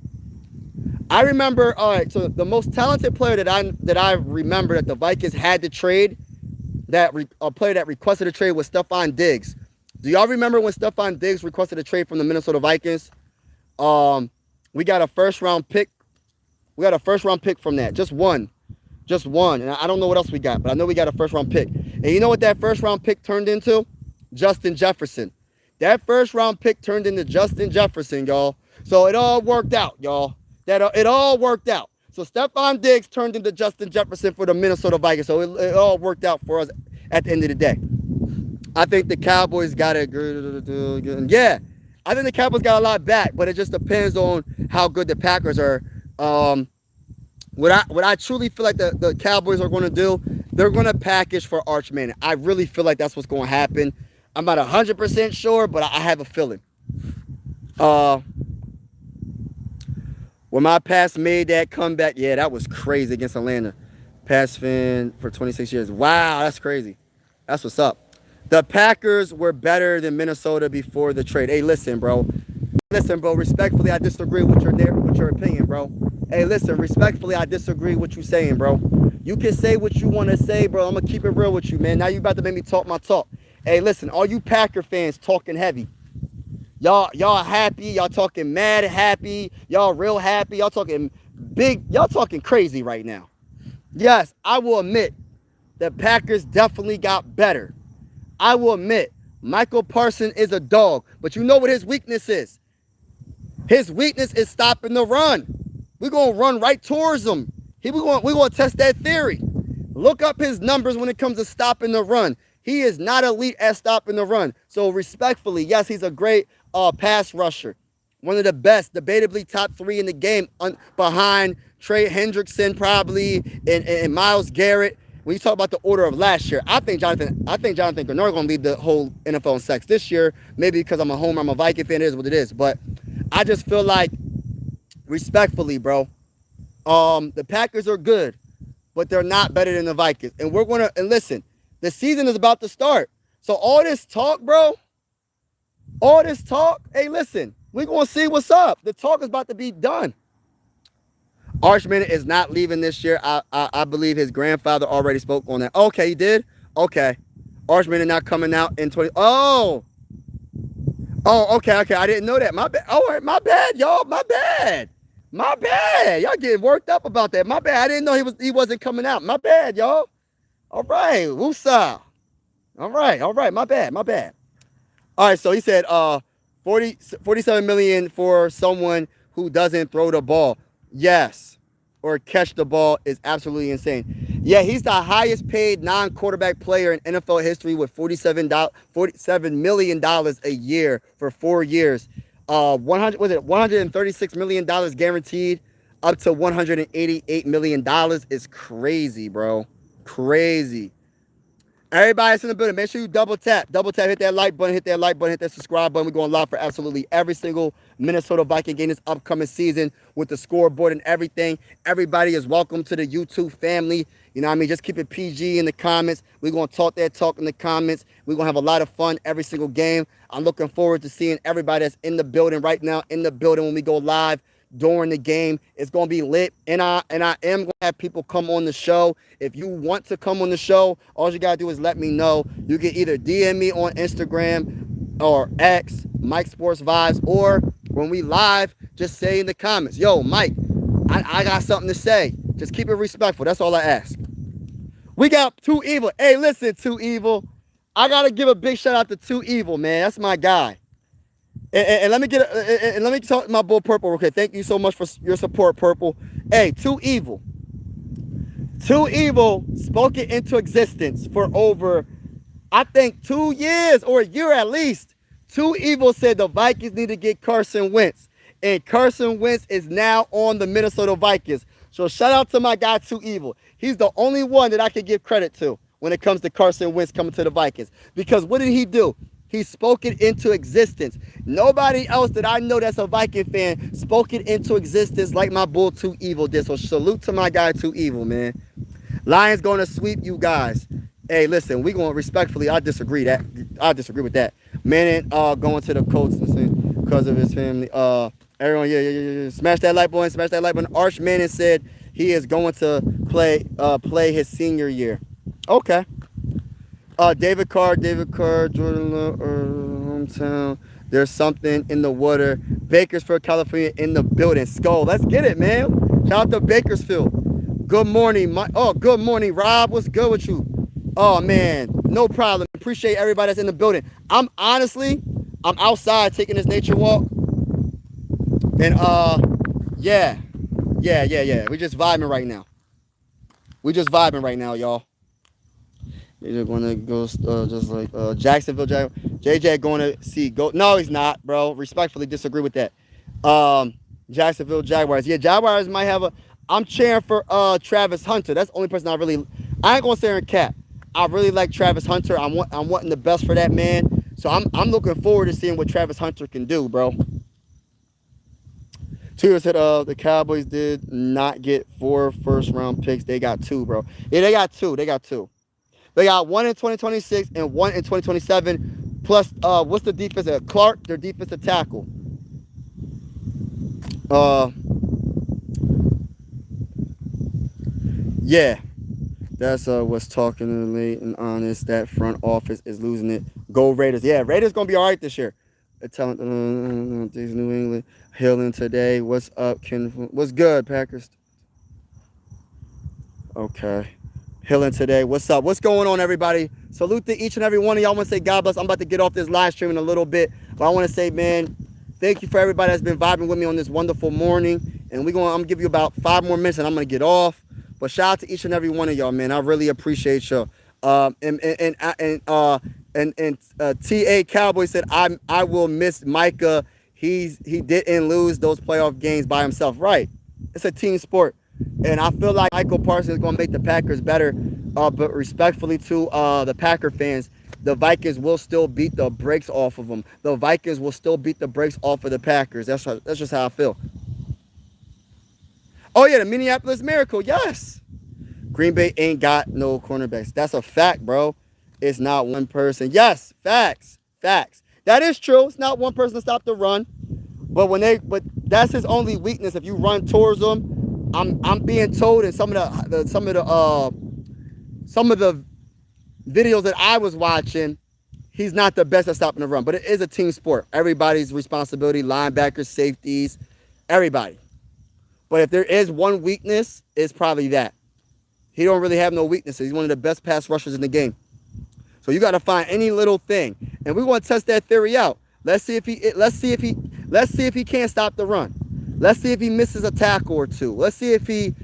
I remember, all right, so the most talented player that I remember that the Vikings had to trade, a player that requested a trade was Stephon Diggs. Do y'all remember when Stephon Diggs requested a trade from the Minnesota Vikings? We got a first-round pick. We got a first-round pick from that. Just one Just one. And I don't know what else we got, but I know we got a first-round pick. And you know what that first-round pick turned into? Justin Jefferson. That first-round pick turned into Justin Jefferson, y'all. So it all worked out, y'all. It all worked out. So Stephon Diggs turned into Justin Jefferson for the Minnesota Vikings. So it all worked out for us at the end of the day. I think the Cowboys got it. Yeah, I think the Cowboys got a lot back, but it just depends on how good the Packers are. What I truly feel like the Cowboys are going to do, they're going to package for Arch Manning. I really feel like that's what's going to happen. I'm not 100% sure, but I have a feeling. When my Pats made that comeback, yeah, that was crazy against Atlanta. Pats fan for 26 years. Wow, that's crazy. That's what's up. The Packers were better than Minnesota before the trade. Hey, listen, bro. Respectfully, I disagree with your opinion, bro. Hey, listen. Respectfully, I disagree with you saying, bro. You can say what you want to say, bro. I'm gonna keep it real with you, man. Now you about to make me talk my talk. Hey, listen. All you Packer fans talking heavy. Y'all happy. Y'all talking mad happy. Y'all real happy. Y'all talking big. Y'all talking crazy right now. Yes, I will admit the Packers definitely got better. I will admit Micah Parsons is a dog, but you know what his weakness is? His weakness is stopping the run. We're going to run right towards him. We're going to test that theory. Look up his numbers when it comes to stopping the run. He is not elite at stopping the run. So respectfully, yes, he's a great pass rusher. One of the best, debatably top 3 in the game behind Trey Hendrickson probably and Myles Garrett. When you talk about the order of last year, I think Jonathan Grenard is going to lead the whole NFL in sacks this year. Maybe because I'm a homer, I'm a Viking fan, it is what it is. But I just feel like, respectfully, bro, the Packers are good, but they're not better than the Vikings. And we're going to, and listen, the season is about to start. So all this talk, bro, hey, listen, we're going to see what's up. The talk is about to be done. Arch Manning is not leaving this year. I believe his grandfather already spoke on that. Okay, he did? Okay. Arch Manning not coming out in 20. Oh, okay. I didn't know that. My bad. Oh, my bad, y'all. My bad. Y'all getting worked up about that. My bad. I didn't know he wasn't coming out. My bad, y'all. All right. Woosah. All right. My bad. All right, so he said 47 million for someone who doesn't throw the ball. Yes, or catch the ball is absolutely insane. Yeah, he's the highest paid non-quarterback player in NFL history with $47 million a year for 4 years. $136 million guaranteed up to $188 million is crazy, bro. Crazy. Everybody that's in the building, make sure you double tap, hit that like button, hit that subscribe button. We're going live for absolutely every single Minnesota Viking game this upcoming season with the scoreboard and everything. Everybody is welcome to the YouTube family. You know what I mean? Just keep it PG in the comments. We're going to talk that talk in the comments. We're going to have a lot of fun every single game. I'm looking forward to seeing everybody that's in the building right now, in the building when we go live during the game. It's going to be lit, and I am going to have people come on the show. If you want to come on the show, all you got to do is let me know. You can either DM me on Instagram or X, Mike Sports Vibes, or when we live, just say in the comments, yo, Mike, I got something to say. Just keep it respectful. That's all I ask. We got Too Evil. Hey, listen, Too Evil. I got to give a big shout out to Too Evil, man. That's my guy. And let me talk to my boy Purple. Okay, thank you so much for your support, Purple. Hey, Too Evil spoke it into existence for over, I think, 2 years or a year at least. Too Evil said the Vikings need to get Carson Wentz, and Carson Wentz is now on the Minnesota Vikings. So shout out to my guy Too Evil. He's the only one that I can give credit to when it comes to Carson Wentz coming to the Vikings. Because what did he do? He spoke it into existence. Nobody else that I know that's a Viking fan spoke it into existence like my bull Too Evil did. So salute to my guy Too Evil, man. Lions going to sweep you guys. Hey, listen, we going to respectfully, I disagree with that. Manning going to the Colts because of his family. Everyone, yeah. Smash that like button. Arch Manning said he is going to play his senior year. Okay. David Carr, Jordan Love, hometown. There's something in the water. Bakersfield, California, in the building. Skull, let's get it, man. Shout out to Bakersfield. good morning, good morning, Rob. What's good with you? Oh man, no problem. Appreciate everybody that's in the building. I'm outside taking this nature walk, and yeah. We just vibing right now. Y'all. They're gonna go just like Jacksonville. JJ going to see go. No, he's not, bro. Respectfully disagree with that. Jacksonville Jaguars. Yeah, Jaguars might have a. I'm cheering for Travis Hunter. That's the only person I really. I ain't gonna say in cap. I really like Travis Hunter. I'm wanting the best for that man. So I'm looking forward to seeing what Travis Hunter can do, bro. Two said the Cowboys did not get 4 first-round picks. They got 2, bro. Yeah, they got 2. They got 1 in 2026 and 1 in 2027. Plus, what's the defense? Clark, their defensive tackle. Yeah, that's what's talking late and honest. That front office is losing it. Go Raiders. Yeah, Raiders gonna be all right this year. Talent, New England healing today. What's up, Ken? What's good, Packers? Okay. Healing today. What's up? What's going on, everybody? Salute to each and every one of y'all. I want to say God bless. I'm about to get off this live stream in a little bit. But I want to say, man, thank you for everybody that's been vibing with me on this wonderful morning. And I'm going to give you about 5 more minutes and I'm going to get off. But shout out to each and every one of y'all, man. I really appreciate y'all. TA Cowboy said, I will miss Micah. He didn't lose those playoff games by himself. Right. It's a team sport. And I feel like Micah Parsons is going to make the Packers better. But respectfully to the Packer fans, the Vikings will still beat the brakes off of them. The Vikings will still beat the brakes off of the Packers. That's just how I feel. Oh, yeah, the Minneapolis Miracle. Yes. Green Bay ain't got no cornerbacks. That's a fact, bro. It's not one person. Yes, facts. That is true. It's not one person to stop the run. But that's his only weakness. If you run towards them, I'm being told in some of the videos that I was watching, he's not the best at stopping the run. But it is a team sport. Everybody's responsibility, linebackers, safeties, everybody. But if there is one weakness, it's probably that. He don't really have no weaknesses. He's one of the best pass rushers in the game. So you got to find any little thing, and we want to test that theory out. Let's see if he can't stop the run. Let's see if he misses a tackle or two. Let's see if he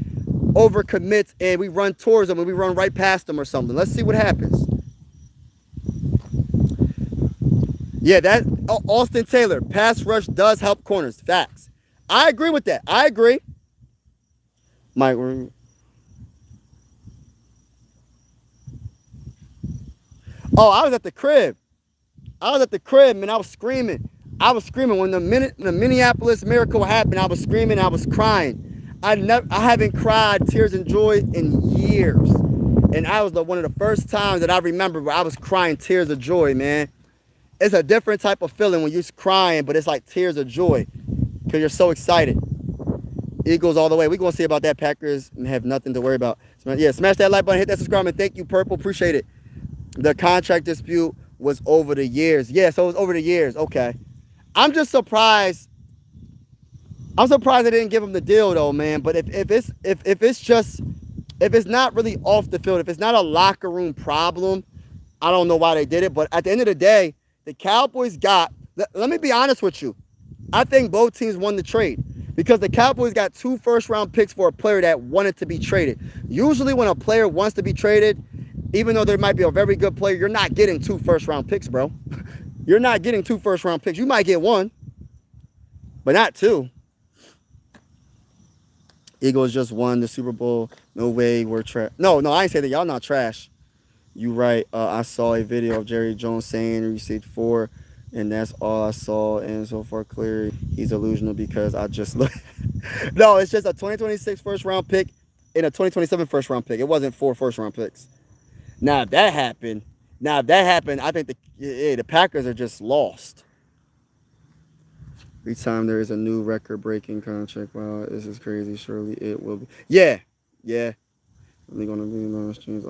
overcommits and we run towards him and we run right past him or something. Let's see what happens. Yeah, that Austin Taylor pass rush does help corners. Facts. I agree with that. I agree. Mike. Oh, I was at the crib, man. I was screaming. When the Minneapolis Miracle happened. I was screaming. I was crying. I haven't cried tears of joy in years, and I was one of the first times that I remember where I was crying tears of joy, man. It's a different type of feeling when you're crying, but it's like tears of joy because you're so excited. Eagles all the way. We're going to see about that. Packers have nothing to worry about. Yeah, smash that like button, hit that subscribe, and thank you, Purple. Appreciate it. The contract dispute was over the years. Yeah, so it was over the years. Okay. I'm just surprised. I'm surprised they didn't give him the deal though, man. But if it's not really off the field, if it's not a locker room problem, I don't know why they did it. But at the end of the day, the Cowboys got. Let me be honest with you. I think both teams won the trade because the Cowboys got 2 first-round picks for a player that wanted to be traded. Usually, when a player wants to be traded, even though there might be a very good player, you're not getting 2 first-round picks, bro. You're not getting 2 first-round picks. You might get 1, but not 2. Eagles just won the Super Bowl. No way we're trash. No, I ain't say that. Y'all not trash. You right. I saw a video of Jerry Jones saying he received 4, and that's all I saw. And so far, clear he's delusional because I just look. No, it's just a 2026 first-round pick and a 2027 first-round pick. It wasn't 4 first-round picks. Now, if that happened, I think the Packers are just lost. Every time there is a new record-breaking contract, wow, this is crazy. Surely it will be. Yeah. They're going to be long streams.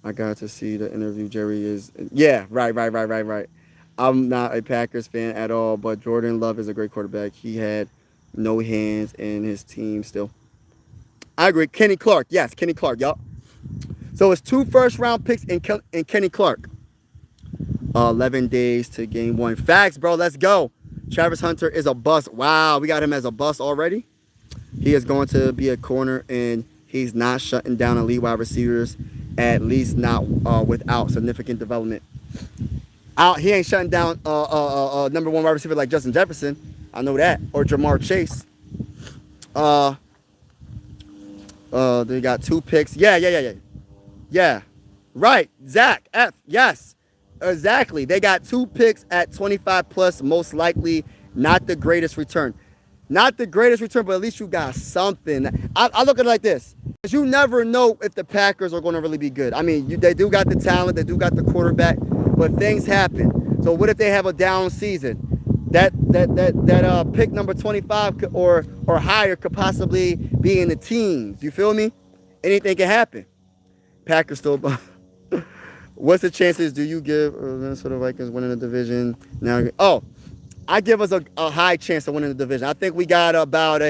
I got to see the interview. Jerry is. Yeah, right. I'm not a Packers fan at all, but Jordan Love is a great quarterback. He had no hands in his team still. I agree. Kenny Clark. Yes, Kenny Clark. Yup. So it's 2 first-round picks in Kenny Clark. 11 days to game 1. Facts, bro. Let's go. Travis Hunter is a bust. Wow, we got him as a bust already. He is going to be a corner, and he's not shutting down elite wide receivers, at least not without significant development. He ain't shutting down number 1 wide receiver like Justin Jefferson. I know that. Or Jamar Chase. They got 2 picks. Yeah. Right. Zach F. Yes. Exactly. They got 2 picks at 25 plus, most likely not the greatest return. Not the greatest return, but at least you got something. I look at it like this. You never know if the Packers are going to really be good. I mean, they do got the talent. They do got the quarterback, but things happen. So what if they have a down season? That pick number 25 or higher could possibly be in the teens. You feel me? Anything can happen. Packers still... What's the chances do you give Minnesota Vikings winning the division? Now, I give us a high chance of winning the division. I think we got about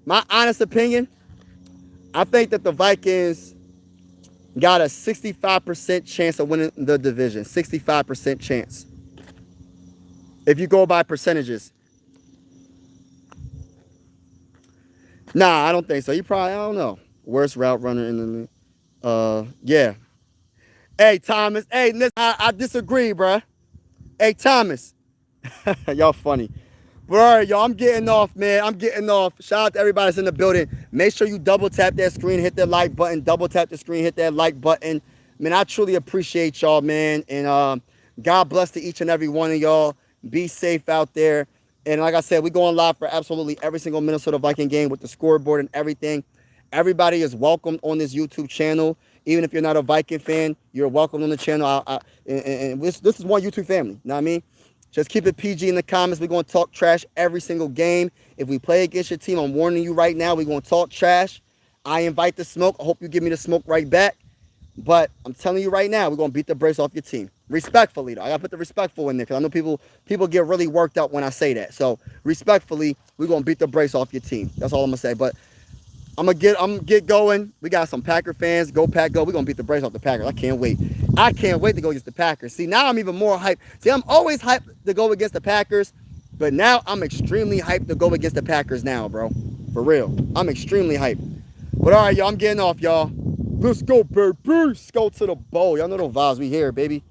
my honest opinion, I think that the Vikings got a 65% chance of winning the division. 65% chance. If you go by percentages. Nah, I don't think so. You probably, I don't know. Worst route runner in the league. Yeah. Hey, Thomas. Hey, listen, I disagree, bruh. Hey, Thomas. Y'all funny. But all right, y'all, I'm getting off, man. I'm getting off. Shout out to everybody that's in the building. Make sure you double tap that screen, hit that like button. Double tap the screen, hit that like button. Man, I truly appreciate y'all, man. And God bless to each and every one of y'all. Be safe out there. And like I said, we're going live for absolutely every single Minnesota Viking game with the scoreboard and everything. Everybody is welcome on this YouTube channel. Even if you're not a Viking fan, you're welcome on the channel. And this is one YouTube family. You know what I mean? Just keep it PG in the comments. We're going to talk trash every single game. If we play against your team, I'm warning you right now, we're going to talk trash. I invite the smoke. I hope you give me the smoke right back. But I'm telling you right now, we're going to beat the brakes off your team. Respectfully, though. I got to put the respectful in there because I know people get really worked up when I say that. So, respectfully, we're going to beat the brakes off your team. That's all I'm going to say. But I'm gonna get going. We got some Packer fans. Go Pack, go. We're gonna beat the brakes off the Packers. I can't wait. I can't wait to go against the Packers. See, now I'm even more hyped. See, I'm always hyped to go against the Packers, but now I'm extremely hyped to go against the Packers now, bro. For real. I'm extremely hyped. But all right, y'all, I'm getting off, y'all. Let's go, baby. Let's go to the bowl. Y'all know the vibes. We here, baby.